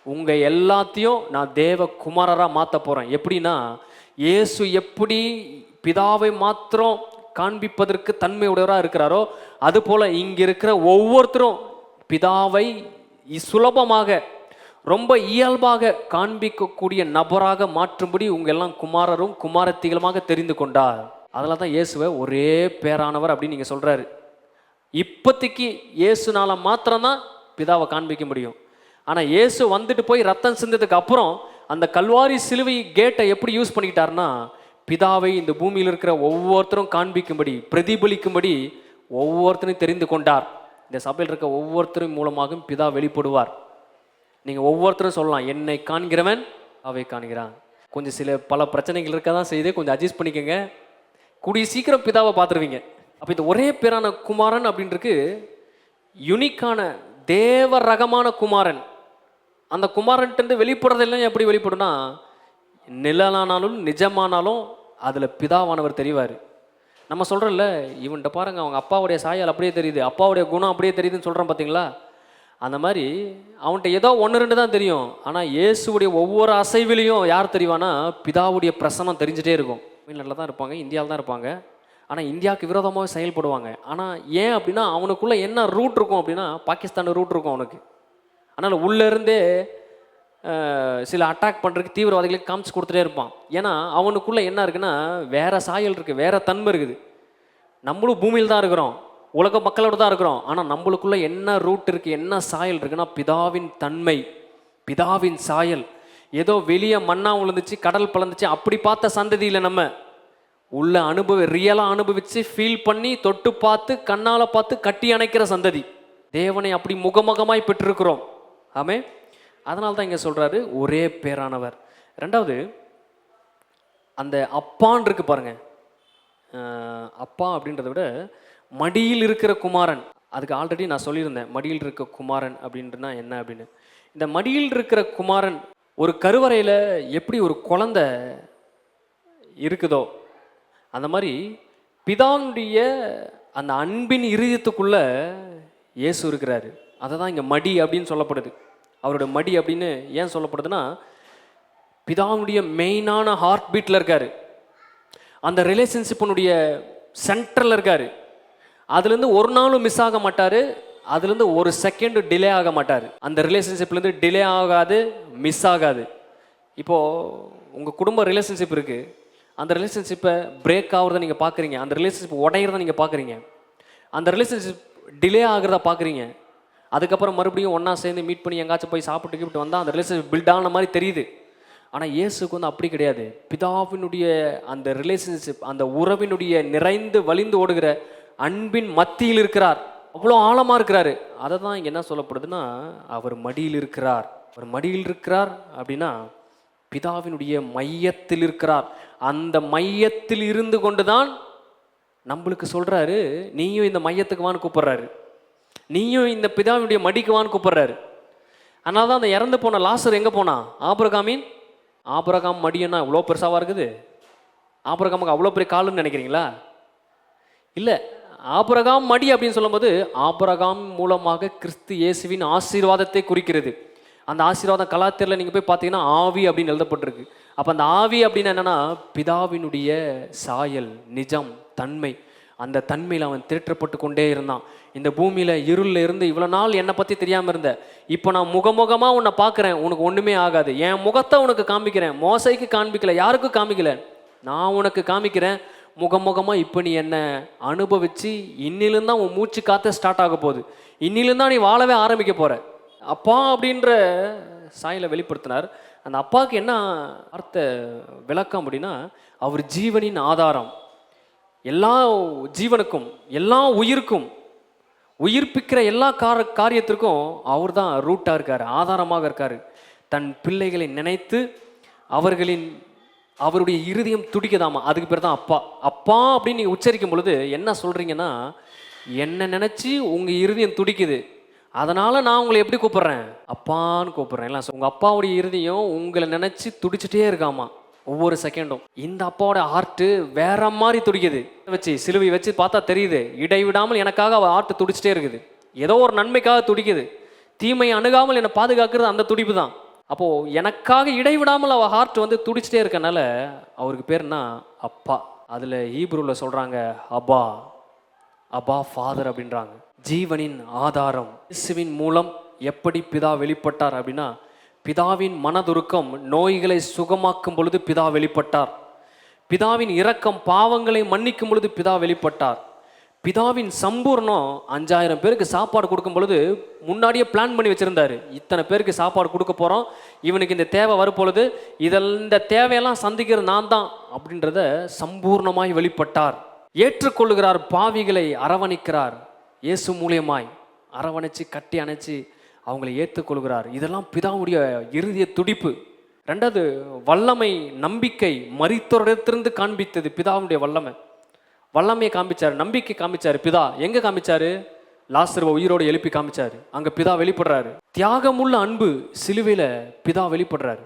Speaker 1: உங்க எல்லாத்தையும் நான் தேவ குமாரராக மாற்ற போறேன். எப்படின்னா, இயேசு எப்படி பிதாவை மாத்திரம் காண்பிப்பதற்கு தன்மையுடையவராக இருக்கிறாரோ அதுபோல இங்க இருக்கிற ஒவ்வொருத்தரும் பிதாவை சுலபமாக ரொம்ப இயல்பாக காண்பிக்கக்கூடிய நபராக மாற்றும்படி உங்க எல்லாம் குமாரரும் குமாரத்திகளுமாக தெரிந்து கொண்டார். அதில் தான் இயேசுவை ஒரே பேரானவர் அப்படின்னு நீங்க சொல்றாரு. இப்போதைக்கு இயேசுனால மாத்திரம்தான் பிதாவை காண்பிக்க முடியும். ஆனால் இயேசு வந்துட்டு போய் ரத்தம் சிந்ததுக்கு அப்புறம் அந்த கல்வாரி சிலுவை கேட்டை எப்படி யூஸ் பண்ணிக்கிட்டாருன்னா, பிதாவை இந்த பூமியில் இருக்கிற ஒவ்வொருத்தரும் காண்பிக்கும்படி, பிரதிபலிக்கும்படி ஒவ்வொருத்தரும் தெரிந்து கொண்டார். இந்த சபையில் இருக்க ஒவ்வொருத்தரும் மூலமாகவும் பிதா வெளிப்படுவார். நீங்கள் ஒவ்வொருத்தரும் சொல்லலாம், என்னை காண்கிறவன் அவை காண்கிறான். கொஞ்சம் பல பிரச்சனைகள் இருக்க தான் செய்து கொஞ்சம் அட்ஜஸ்ட் பண்ணிக்கோங்க, கூடிய சீக்கிரம் பிதாவை பார்த்துருவீங்க. அப்போ இந்த ஒரே பேரான குமாரன் அப்படின்றது யுனிக்கான தேவ ரகமான குமாரன். அந்த குமாரன்ட்டு வெளிப்படுறதெல்லாம் எப்படி வெளிப்படும்னா, நிழலானாலும் நிஜமானாலும் அதில் பிதாவானவர் தெரிவார். நம்ம சொல்கிறோம்ல, இவன்கிட்ட பாருங்க அவங்க அப்பாவுடைய சாயல் அப்படியே தெரியுது, அப்பாவுடைய குணம் அப்படியே தெரியுதுன்னு சொல்கிறோம் பார்த்தீங்களா? அந்த மாதிரி அவன்கிட்ட ஏதோ ஒன்று ரெண்டு தான் தெரியும். ஆனால் இயேசுடைய ஒவ்வொரு அசைவிலையும் யார் தெரிவானா, பிதாவுடைய பிரசனம் தெரிஞ்சிட்டே இருக்கும். தமிழ்நாட்டில் தான் இருப்பாங்க, இந்தியாவில் தான் இருப்பாங்க. ஆனால் இந்தியாவுக்கு விரோதமாக செயல்படுவாங்க. ஆனால் ஏன் அப்படின்னா அவனுக்குள்ளே என்ன ரூட் இருக்கும் அப்படின்னா பாகிஸ்தான் ரூட் இருக்கும் அவனுக்கு. அதனால் உள்ளேருந்தே சில அட்டாக் பண்ணுறதுக்கு தீவிரவாதிகளுக்கு காமிச்சு கொடுத்துட்டே இருப்பான். ஏன்னா அவனுக்குள்ளே என்ன இருக்குன்னா வேறு சாயல் இருக்குது, வேறு தன்மை இருக்குது. நம்மளும் பூமியில் தான் இருக்கிறோம், உலக மக்களோடு தான் இருக்கிறோம். ஆனால் நம்மளுக்குள்ளே என்ன ரூட் இருக்குது, என்ன சாயல் இருக்குன்னா பிதாவின் தன்மை, பிதாவின் சாயல். ஏதோ வெளியே மண்ணா விழுந்துச்சு, கடல் பிளந்துச்சு அப்படி பார்த்த சந்ததியில் நம்ம உள்ள ரியலாக அனுபவித்து ஃபீல் பண்ணி தொட்டு பார்த்து கண்ணால் பார்த்து கட்டி அணைக்கிற சந்ததி. தேவனை அப்படி முகமுகமாய் பெற்றிருக்கிறோம். ஆமே. அதனால தான் இங்கே சொல்கிறாரு ஒரே பேரானவர். ரெண்டாவது, அந்த அப்பான் இருக்கு பாருங்க. அப்பா அப்படின்றத விட மடியில் இருக்கிற குமாரன். அதுக்கு ஆல்ரெடி நான் சொல்லியிருந்தேன் மடியில் இருக்க குமாரன் அப்படின்றனா என்ன அப்படின்னு. இந்த மடியில் இருக்கிற குமாரன் ஒரு கருவறையில் எப்படி ஒரு குழந்தை இருக்குதோ அந்த மாதிரி பிதாவுடைய அந்த அன்பின் இருதயத்துக்குள்ள இயேசு இருக்கிறாரு. அதை தான் இங்கே மடி அப்படின்னு சொல்லப்படுது. அவரோட மடி அப்படின்னு ஏன் சொல்லப்படுதுன்னா பிதாவுடைய மெயினான ஹார்ட் பீட்டில் இருக்காரு, அந்த ரிலேஷன்ஷிப்பினுடைய சென்டரில் இருக்காரு. அதுலேருந்து ஒரு நாளும் மிஸ் ஆக மாட்டார், அதுலேருந்து ஒரு செகண்ட் டிலே ஆக மாட்டார். அந்த ரிலேஷன்ஷிப்லேருந்து டிலே ஆகாது, மிஸ் ஆகாது. இப்போது உங்கள் குடும்ப ரிலேஷன்ஷிப் இருக்குது, அந்த ரிலேஷன்ஷிப்பை பிரேக் ஆகுறத நீங்கள் பார்க்குறீங்க, அந்த ரிலேஷன்ஷிப் உடையிறத நீங்கள் பார்க்குறீங்க, அந்த ரிலேஷன்ஷிப் டிலே ஆகிறத பார்க்குறீங்க. அதுக்கப்புறம் மறுபடியும் ஒன்றா சேர்ந்து மீட் பண்ணி எங்காச்சும் போய் சாப்பிட்டு வந்தால் அந்த ரிலேஷன்ஷிப் பில்ட் ஆன மாதிரி தெரியுது. ஆனால் இயேசுக்கு வந்து அப்படி கிடையாது. பிதாவினுடைய அந்த ரிலேஷன்ஷிப், அந்த உறவினுடைய நிறைந்து வலிந்து ஓடுகிற அன்பின் மத்தியில் இருக்கிறார். அவ்வளோ ஆழமாக இருக்கிறாரு. அதை தான் இங்கே என்ன சொல்லப்படுதுன்னா அவர் மடியில் இருக்கிறார். அவர் மடியில் இருக்கிறார் அப்படின்னா பிதாவினுடைய மையத்தில் இருக்கிறார். அந்த மையத்தில் இருந்து கொண்டு தான் நம்மளுக்கு சொல்கிறாரு, நீயும் இந்த மையத்துக்கு வான்னு கூப்பிட்றாரு, நீயும் இந்த பிதாவினுடைய மடிக்கு வான்னு கூப்பிட்றாரு. அதனால தான் அந்த இறந்து போன லாசர் எங்கே போனான்? ஆபிரகாம் மடியன்னா இவ்வளோ பெருசாவாக இருக்குது. ஆபிரகாமுக்கு அவ்வளோ பெரிய காலுன்னு நினைக்கிறீங்களா? இல்லை. ஆபிரகாம் மடி அப்படின்னு சொல்லும்போது ஆபிரகாம் மூலமாக கிறிஸ்து இயேசுவின் ஆசீர்வாதத்தை குறிக்கிறது. அந்த ஆசீர்வாதம் கலாத்திரத்தில் நீங்கள் போய் பார்த்தீங்கன்னா ஆவி அப்படின்னு எழுதப்பட்டிருக்கு. அப்போ அந்த ஆவி அப்படின்னு என்னென்னா பிதாவினுடைய சாயல், நிஜம், தன்மை. அந்த தன்மையில் அவன் தேற்றப்பட்டு கொண்டே இருந்தான். இந்த பூமியில் இருளில் இருந்து இவ்வளோ நாள் என்னை பற்றி தெரியாமல் இருந்த, இப்போ நான் முகமுகமாக உன்னை பார்க்குறேன், உனக்கு ஒன்றுமே ஆகாது. என் முகத்தை உனக்கு காமிக்கிறேன். மோசைக்கு காண்பிக்கல, யாருக்கும் காமிக்கல, நான் உனக்கு காமிக்கிறேன் முகமுகமாக. இப்போ நீ என்னை அனுபவித்து இன்னிலிருந்து தான் உன் மூச்சு காற்று ஸ்டார்ட் ஆக போகுது, இன்னிலிருந்து தான் நீ வாழவே ஆரம்பிக்க போகிற. அப்பா அப்படின்ற சாயலை வெளிப்படுத்தினார். அந்த அப்பாவுக்கு என்ன வார்த்தை விளக்கம் அப்படின்னா அவர் ஜீவனின் ஆதாரம். எல்லா ஜீவனுக்கும் எல்லா உயிருக்கும் உயிர்ப்பிக்கிற எல்லா காரியத்திற்கும் அவர் தான் ரூட்டாக இருக்கார், ஆதாரமாக இருக்கார். தன் பிள்ளைகளை நினைத்து அவருடைய இருதயம் துடிக்கதாமா, அதுக்கு பேர் தான் அப்பா. அப்பா அப்படின்னு நீங்கள் உச்சரிக்கும் பொழுது என்ன சொல்கிறீங்கன்னா, என்னை நினச்சி உங்கள் இருதயம் துடிக்குது, அதனால் நான் உங்களை எப்படி கூப்பிட்றேன்? அப்பான்னு கூப்பிட்றேன். இல்லை, உங்கள் அப்பாவுடைய இருதயம் உங்களை நினச்சி துடிச்சிட்டே இருக்காமா ஒவ்வொரு செகண்டும். இந்த அப்பாவோட ஹார்ட்டு வேற மாதிரி துடிக்குது. சிலுவை வச்சு பார்த்தா தெரியுது, இடைவிடாமல் எனக்காக அவள் ஹார்ட்டு துடிச்சிட்டே இருக்குது. ஏதோ ஒரு நன்மைக்காக துடிக்குது. தீமையை அணுகாமல் என்னை பாதுகாக்கிறது அந்த துடிப்பு தான். அப்போது எனக்காக இடைவிடாமல் அவள் ஹார்ட் வந்து துடிச்சிட்டே இருக்கனால அவருக்கு பேர்னா அப்பா. அதில் ஹீப்ரூவில் சொல்கிறாங்க அபா ஃபாதர் அப்படின்றாங்க. ஜீவனின் ஆதாரம். இயேசுவின் மூலம் எப்படி பிதா வெளிப்பட்டார் அப்படின்னா, பிதாவின் மனதுருக்கம் நோய்களை சுகமாக்கும் பொழுது பிதா வெளிப்பட்டார். பிதாவின் இரக்கம் பாவங்களை மன்னிக்கும் பொழுது பிதா வெளிப்பட்டார். பிதாவின் சம்பூர்ணம் 5000 பேருக்கு சாப்பாடு கொடுக்கும் பொழுது முன்னாடியே பிளான் பண்ணி வச்சுருந்தாரு. இத்தனை பேருக்கு சாப்பாடு கொடுக்க போகிறோம், இவனுக்கு இந்த தேவை வரப்பொழுது இந்த தேவையெல்லாம் சந்திக்கிறது நான் தான் அப்படின்றத சம்பூர்ணமாய் வெளிப்பட்டார். ஏற்றுக்கொள்ளுகிறார், பாவிகளை அரவணைக்கிறார். இயேசு மூலியமாய் அரவணைச்சு கட்டி அணைச்சி அவங்களை ஏற்றுக்கொள்கிறார். இதெல்லாம் பிதாவுடைய இறுதிய துடிப்பு. ரெண்டாவது, வல்லமை, நம்பிக்கை. மரித்தோரிடத்திலிருந்து காண்பித்தது பிதாவுடைய வல்லமையை காண்பிச்சார், நம்பிக்கை காண்பிச்சார். பிதா எங்க காண்பிச்சாரு? லாசருவை உயிரோடு எழுப்பி காண்பிச்சாரு. அங்க பிதா வெளிப்படுறாரு. தியாகமுள்ள அன்பு. சிலுவையில பிதா வெளிப்படுறாரு.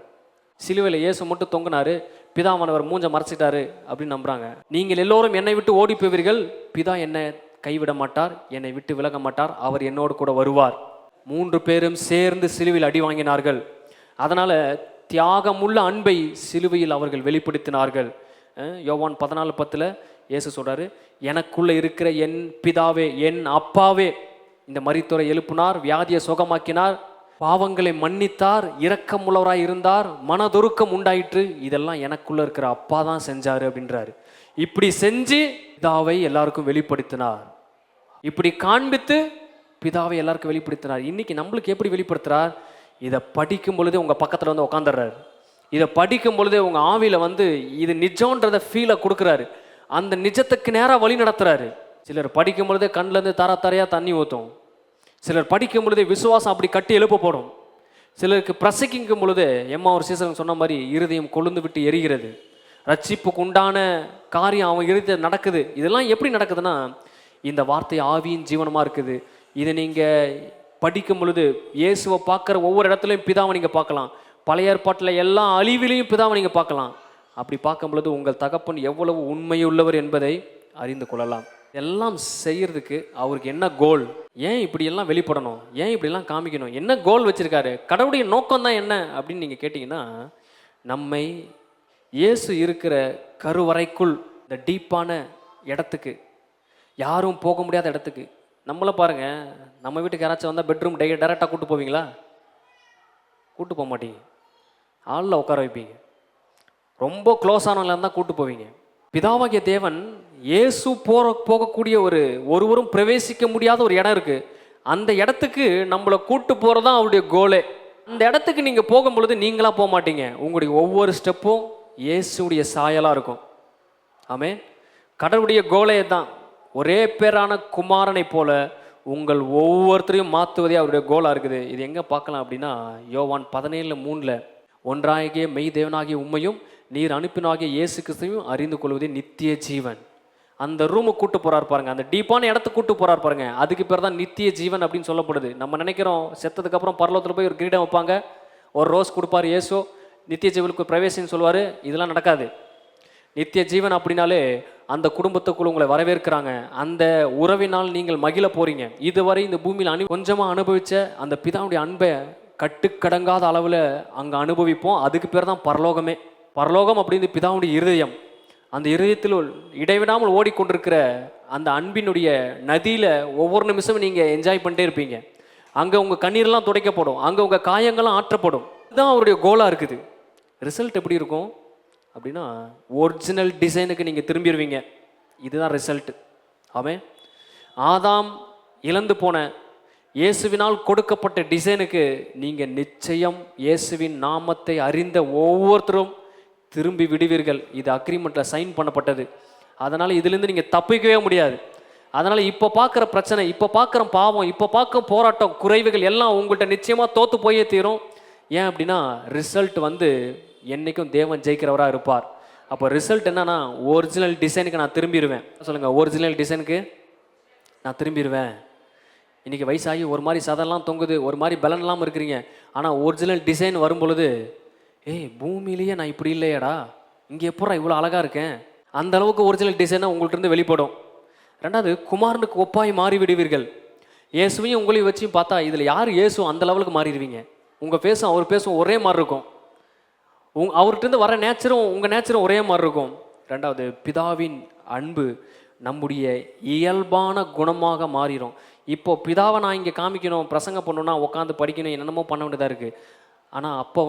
Speaker 1: சிலுவையில் இயேசு மட்டும் தொங்கினாரு, பிதாவானவர் மூஞ்ச மறைச்சிட்டாரு அப்படின்னு நம்புறாங்க. நீங்கள் எல்லோரும் என்னை விட்டு ஓடி போவீர்கள், பிதா என்னை கைவிட மாட்டார், என்னை விட்டு விலக மாட்டார், அவர் என்னோடு கூட வருவார். 3 பேரும் சேர்ந்து சிலுவையில் அடி வாங்கினார்கள். அதனால தியாகமுள்ள அன்பை சிலுவையில் அவர்கள் வெளிப்படுத்தினார்கள். யோவான் 14:10 இயேசு சொல்றாரு, எனக்குள்ள இருக்கிற என் பிதாவே, என் அப்பாவே இந்த மரித்தோரை எழுப்பினார், வியாதியை சுகமாக்கினார், பாவங்களை மன்னித்தார், இரக்கமுள்ளவராய் இருந்தார், மனதுருக்கம் உண்டாயிற்று, இதெல்லாம் எனக்குள்ள இருக்கிற அப்பா தான் செஞ்சாரு அப்படின்றாரு. இப்படி செஞ்சு பிதாவை எல்லாருக்கும் வெளிப்படுத்தினார். இப்படி காண்பித்து பிதாவை எல்லாருக்கும் வெளிப்படுத்தினார். இன்னைக்கு நம்மளுக்கு எப்படி வெளிப்படுத்துறார்? இதை படிக்கும் பொழுதே உங்க பக்கத்துல வந்து உட்காந்துடுறாரு. இதை படிக்கும் பொழுதே உங்க ஆவியில வந்து இது நிஜம்ன்றத ஃபீலை கொடுக்குறாரு. அந்த நிஜத்துக்கு நேராக வழி நடத்துறாரு. சிலர் படிக்கும் பொழுதே கண்ணுல இருந்து தர தரையா தண்ணி ஊற்றும். சிலர் படிக்கும் பொழுதே விசுவாசம் அப்படி கட்டி எழுப்பப்படும். சிலருக்கு பிரசங்கிக்கும் பொழுதே எம்மா ஒரு சீசன் சொன்ன மாதிரி இருதயம் கொழுந்து விட்டு எரிகிறது. ரட்சிப்புக்கு உண்டான காரியம் அவன் இருதய நடக்குது. இதெல்லாம் எப்படி நடக்குதுன்னா, இந்த வார்த்தை ஆவியின் ஜீவனமாக இருக்குது. இதை நீங்கள் படிக்கும் பொழுது இயேசுவை பார்க்குற ஒவ்வொரு இடத்துலையும் பிதாவை நீங்கள் பார்க்கலாம். பழைய ஏற்பாட்டில் எல்லா அழிவிலையும் பிதாவை நீங்கள் பார்க்கலாம். அப்படி பார்க்கும் பொழுது உங்கள் தகப்பன் எவ்வளவு உண்மையுள்ளவர் என்பதை அறிந்து கொள்ளலாம். எல்லாம் செய்யறதுக்கு அவருக்கு என்ன கோல்? ஏன் இப்படியெல்லாம் வெளிப்படணும்? ஏன் இப்படியெல்லாம் காமிக்கணும்? என்ன கோல் வச்சுருக்காரு? கடவுளுடைய நோக்கம் தான் என்ன அப்படின்னு நீங்கள் கேட்டிங்கன்னா, நம்மை இயேசு இருக்கிற கருவறைக்குள், இந்த டீப்பான இடத்துக்கு, யாரும் போக முடியாத இடத்துக்கு, நம்மளை பாருங்கள், நம்ம வீட்டுக்கு யாராச்சும் வந்தால் பெட்ரூம் டைரெக்டாக கூப்பிட்டு போவீங்களா? கூப்பிட்டு போக மாட்டீங்க. ஹாலில் உட்கார வைப்பீங்க. ரொம்ப க்ளோஸ் ஆனவங்களாக இருந்தால் கூப்பிட்டு போவீங்க. பிதாவாகிய தேவன் இயேசு போகக்கூடிய ஒருவரும் பிரவேசிக்க முடியாத ஒரு இடம் இருக்குது. அந்த இடத்துக்கு நம்மளை கூட்டு போகிறது தான் அவருடைய கோலே. அந்த இடத்துக்கு நீங்கள் போகும் பொழுது நீங்களாக போக மாட்டீங்க. உங்களுடைய ஒவ்வொரு ஸ்டெப்பும் இயேசுடைய சாயலாக இருக்கும். ஆமென். கடவுளுடைய கோலே தான். ஒரே பேரான குமாரனை போல உங்கள் ஒவ்வொருத்தரையும் மாற்றுவதே அவருடைய கோலாக இருக்குது. இது எங்கே பார்க்கலாம் அப்படின்னா, யோவான் 17:3 ஒன்றாகிய மெய் தேவனாகிய உம்மையும் நீர் அனுப்பினாகிய இயேசு கிறிஸ்துவையும் அறிந்து கொள்வதே நித்திய ஜீவன். அந்த ரூமுக்கு கூட்டு போறாரு பாருங்க, அந்த டீப்பான இடத்துக்கு கூட்டு போறாரு பாருங்க, அதுக்கு பேர் தான் நித்திய ஜீவன் அப்படின்னு சொல்லப்படுது. நம்ம நினைக்கிறோம் செத்ததுக்கு அப்புறம் பரலோகத்தில் போய் ஒரு கிரீடம் வைப்பாங்க, ஒரு ரோஸ் கொடுப்பாரு இயேசு, நித்திய ஜீவனுக்கு பிரவேசம் சொல்லுவார். இதெல்லாம் நடக்காது. நித்திய ஜீவன் அப்படின்னாலே அந்த குடும்பத்துக்குள்ள உங்களை வரவேற்கிறாங்க. அந்த உறவினால் நீங்கள் மகிழ போறீங்க. இதுவரை இந்த பூமியில் கொஞ்சமாக அனுபவிச்ச அந்த பிதாவுடைய அன்பை கட்டுக்கடங்காத அளவில் அங்கே அனுபவிப்போம். அதுக்கு பேர் தான் பரலோகமே. பரலோகம் அப்படின்னு பிதாவுடைய இருதயம். அந்த இருதயத்தில் இடைவிடாமல் ஓடிக்கொண்டிருக்கிற அந்த அன்பினுடைய நதியில் ஒவ்வொரு நிமிஷமும் நீங்கள் என்ஜாய் பண்ணிட்டே இருப்பீங்க. அங்கே உங்கள் கண்ணீரெல்லாம் துடைக்கப்படும், அங்கே உங்கள் காயங்கள்லாம் ஆற்றப்படும். இதுதான் அவருடைய கோலாக இருக்குது. ரிசல்ட் எப்படி இருக்கும் அப்படின்னா, ஒரிஜினல் டிசைனுக்கு நீங்கள் திரும்பிடுவீங்க. இதுதான் ரிசல்ட். ஆமென். ஆதாம் இழந்து போன இயேசுவினால் கொடுக்கப்பட்ட டிசைனுக்கு நீங்கள் நிச்சயம் இயேசுவின் நாமத்தை அறிந்த ஒவ்வொருத்தரும் திரும்பி விடுவீர்கள். இது அக்ரிமெண்ட்டில் சைன் பண்ணப்பட்டது. அதனால் இதிலேருந்து நீங்கள் தப்பிக்கவே முடியாது. அதனால் இப்போ பார்க்குற பிரச்சனை, இப்போ பார்க்குற பாவம், இப்போ பார்க்குற போராட்டம், குறைவுகள் எல்லாம் உங்கள்கிட்ட நிச்சயமாக தோற்று போயே தீரும். ஏன் அப்படின்னா, ரிசல்ட் என்றைக்கும் தேவன் ஜெயிக்கிறவராக இருப்பார். அப்போ ரிசல்ட் என்னன்னா, ஒரிஜினல் டிசைனுக்கு நான் திரும்பிடுவேன். சொல்லுங்கள், ஒரிஜினல் டிசைனுக்கு நான் திரும்பிடுவேன். இன்றைக்கி வயசாகி ஒரு மாதிரி சதெல்லாம் தொங்குது, ஒரு மாதிரி பலன் இல்லாமல் இருக்கிறீங்க. ஆனால் ஒரிஜினல் டிசைன் வரும் பொழுது, பூமியிலேயே நான் இப்படி இல்லையடா, இங்கே எப்படா இவ்வளோ அழகாக இருக்கேன், அந்த அளவுக்கு ஒரிஜினல் டிசைனாக உங்கள்கிட்ட வெளிப்படும். ரெண்டாவது, குமாரனுக்கு ஒப்பாய் மாறி விடுவீர்கள். இயேசுவையும் உங்களையும் வச்சும் பார்த்தா இதில் யார் இயேசு, அந்த லெவலுக்கு மாறிடுவீங்க. உங்கள் பேசும் அவர் பேசும் ஒரே மாதிரி இருக்கும். அவர்கிட்ட வர நேச்சரும் உங்கள் நேச்சரும் ஒரே மாதிரி இருக்கும். ரெண்டாவது, பிதாவின் அன்பு நம்முடைய இயல்பான குணமாக மாறிடும். இப்போது பிதாவை நான் இங்கே காமிக்கணும், பிரசங்கம் பண்ணணும்னா உட்காந்து படிக்கணும், என்னென்னமோ பண்ண வேண்டியதாக இருக்குது. ஆனால் அப்போ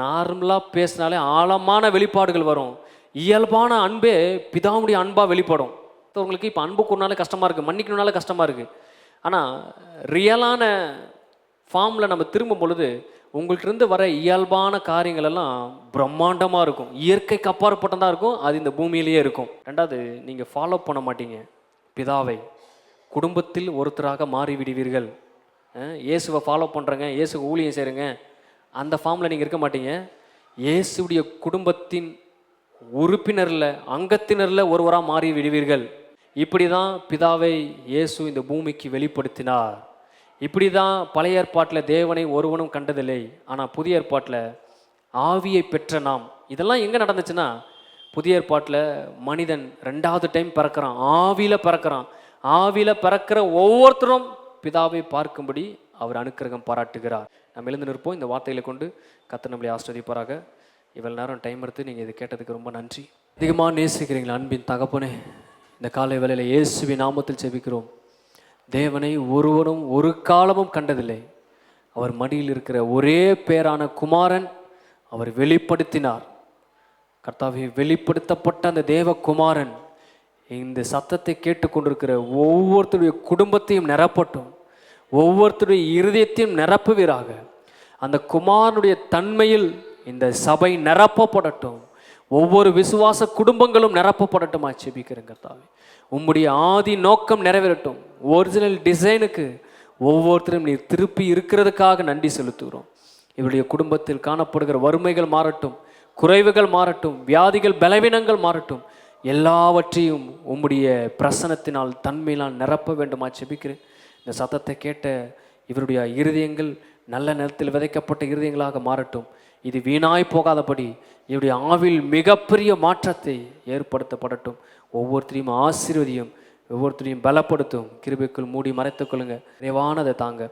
Speaker 1: நார்மலாக பேசினாலே ஆழமான வெளிப்பாடுகள் வரும். இயல்பான அன்பே பிதாவுடைய அன்பாக வெளிப்படும். உங்களுக்கு இப்போ அன்பு கூடனாலே கஷ்டமாக இருக்குது, மன்னிக்கணுனால கஷ்டமாக இருக்குது. ஆனால் ரியலான ஃபார்மில் நம்ம திரும்பும் பொழுது உங்கள்கிட்ட வர இயல்பான காரியங்கள் எல்லாம் பிரம்மாண்டமாக இருக்கும். இயற்கைக்கு அப்பாற்பட்டதாக இருக்கும். அது இந்த பூமியிலேயே இருக்கும். ரெண்டாவது, நீங்கள் ஃபாலோ பண்ண மாட்டீங்க பிதாவை. குடும்பத்தில் ஒருத்தராக மாறிவிடுவீர்கள். இயேசுவை ஃபாலோ பண்ணுறங்க, இயேசுக்கு ஊழியம் செய்கிறங்க, அந்த ஃபார்மில் நீங்கள் இருக்க மாட்டீங்க. இயேசுடைய குடும்பத்தின் உறுப்பினரில், அங்கத்தினரில் ஒருவராக மாறி விடுவீர்கள். இப்படி தான் பிதாவை இயேசு இந்த பூமிக்கு வெளிப்படுத்தினார். இப்படி தான் பழைய ஏற்பாட்டில் தேவனை ஒருவனும் கண்டதில்லை. ஆனால் புதிய ஏற்பாட்டில் ஆவியை பெற்ற நாம் இதெல்லாம் எங்கே நடந்துச்சுன்னா, புதிய ஏற்பாட்டில் மனிதன் 2வது டைம் பிறக்கிறான், ஆவியில் பிறக்கிறான். ஆவியில் பிறக்கிற ஒவ்வொருத்தரும் பிதாவை பார்க்கும்படி அவர் அனுக்கிரகம் பாராட்டுகிறார். நம்ம எழுந்து நிற்போம். இந்த வார்த்தைகளை கொண்டு கர்த்தர் நம்மளை ஆசீர்வதிப்பாராக. இவ்வளோ நேரம் டைம் எடுத்து நீங்கள் இது கேட்டதுக்கு ரொம்ப நன்றி. அதிகமாக நேசிக்கிறீங்களா அன்பின் தகப்பனே, இந்த காலை வேளையில் இயேசுவின் நாமத்தில் ஜெபிக்கிறோம். தேவனை ஒருவரும் ஒரு காலமும் கண்டதில்லை. அவர் மடியில் இருக்கிற ஒரே பேரான குமாரன் அவர் வெளிப்படுத்தினார். கர்த்தாவே, வெளிப்படுத்தப்பட்ட அந்த தேவகுமாரன் இந்த சத்தத்தை கேட்டுக்கொண்டிருக்கிற ஒவ்வொருத்தருடைய குடும்பத்தையும் நிரப்பட்டும், ஒவ்வொருத்தருடைய இருதயத்தையும் நிரப்புவீராக. அந்த குமாரனுடைய தன்மையில் இந்த சபை நிரப்பப்படட்டும், ஒவ்வொரு விசுவாச குடும்பங்களும் நிரப்பப்படட்டும். ஜெபிக்கிறேன் கர்த்தாவே, உம்முடைய ஆதி நோக்கம் நிறைவேறட்டும். ஒரிஜினல் டிசைனுக்கு ஒவ்வொருத்தரும் நீர் திருப்பி இருக்கிறதுக்காக நன்றி செலுத்துகிறோம். இவருடைய குடும்பத்தில் காணப்படுகிற வறுமைகள் மாறட்டும், குறைவுகள் மாறட்டும், வியாதிகள் பலவீனங்கள் மாறட்டும். எல்லாவற்றையும் உம்முடைய பிரசனத்தினால் தன்மையினால் நிரப்ப வேண்டுமா ஜெபிக்கிறேன். இந்த சத்தத்தை கேட்ட இவருடைய இருதயங்கள் நல்ல நிலத்தில் விதைக்கப்பட்ட இருதயங்களாக மாறட்டும். இது வீணாய் போகாதபடி இவருடைய ஆவில் மிகப்பெரிய மாற்றத்தை ஏற்படுத்தப்படட்டும். ஒவ்வொருத்தரையும் ஆசீர்வதியும், ஒவ்வொருத்தரையும் பலப்படுத்தும். கிருபைக்குள் மூடி மறைத்துக் கொள்ளுங்க. நிறைவானதை தாங்க.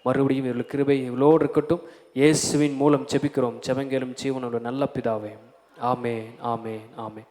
Speaker 1: மறுபடியும் இவர்கள் கிருபை இவளோடு இருக்கட்டும். இயேசுவின் மூலம் ஜெபிக்கிறோம். ஜெபங்களும் ஜீவனுள்ள நல்ல பிதாவே. ஆமென், ஆமென், ஆமென்.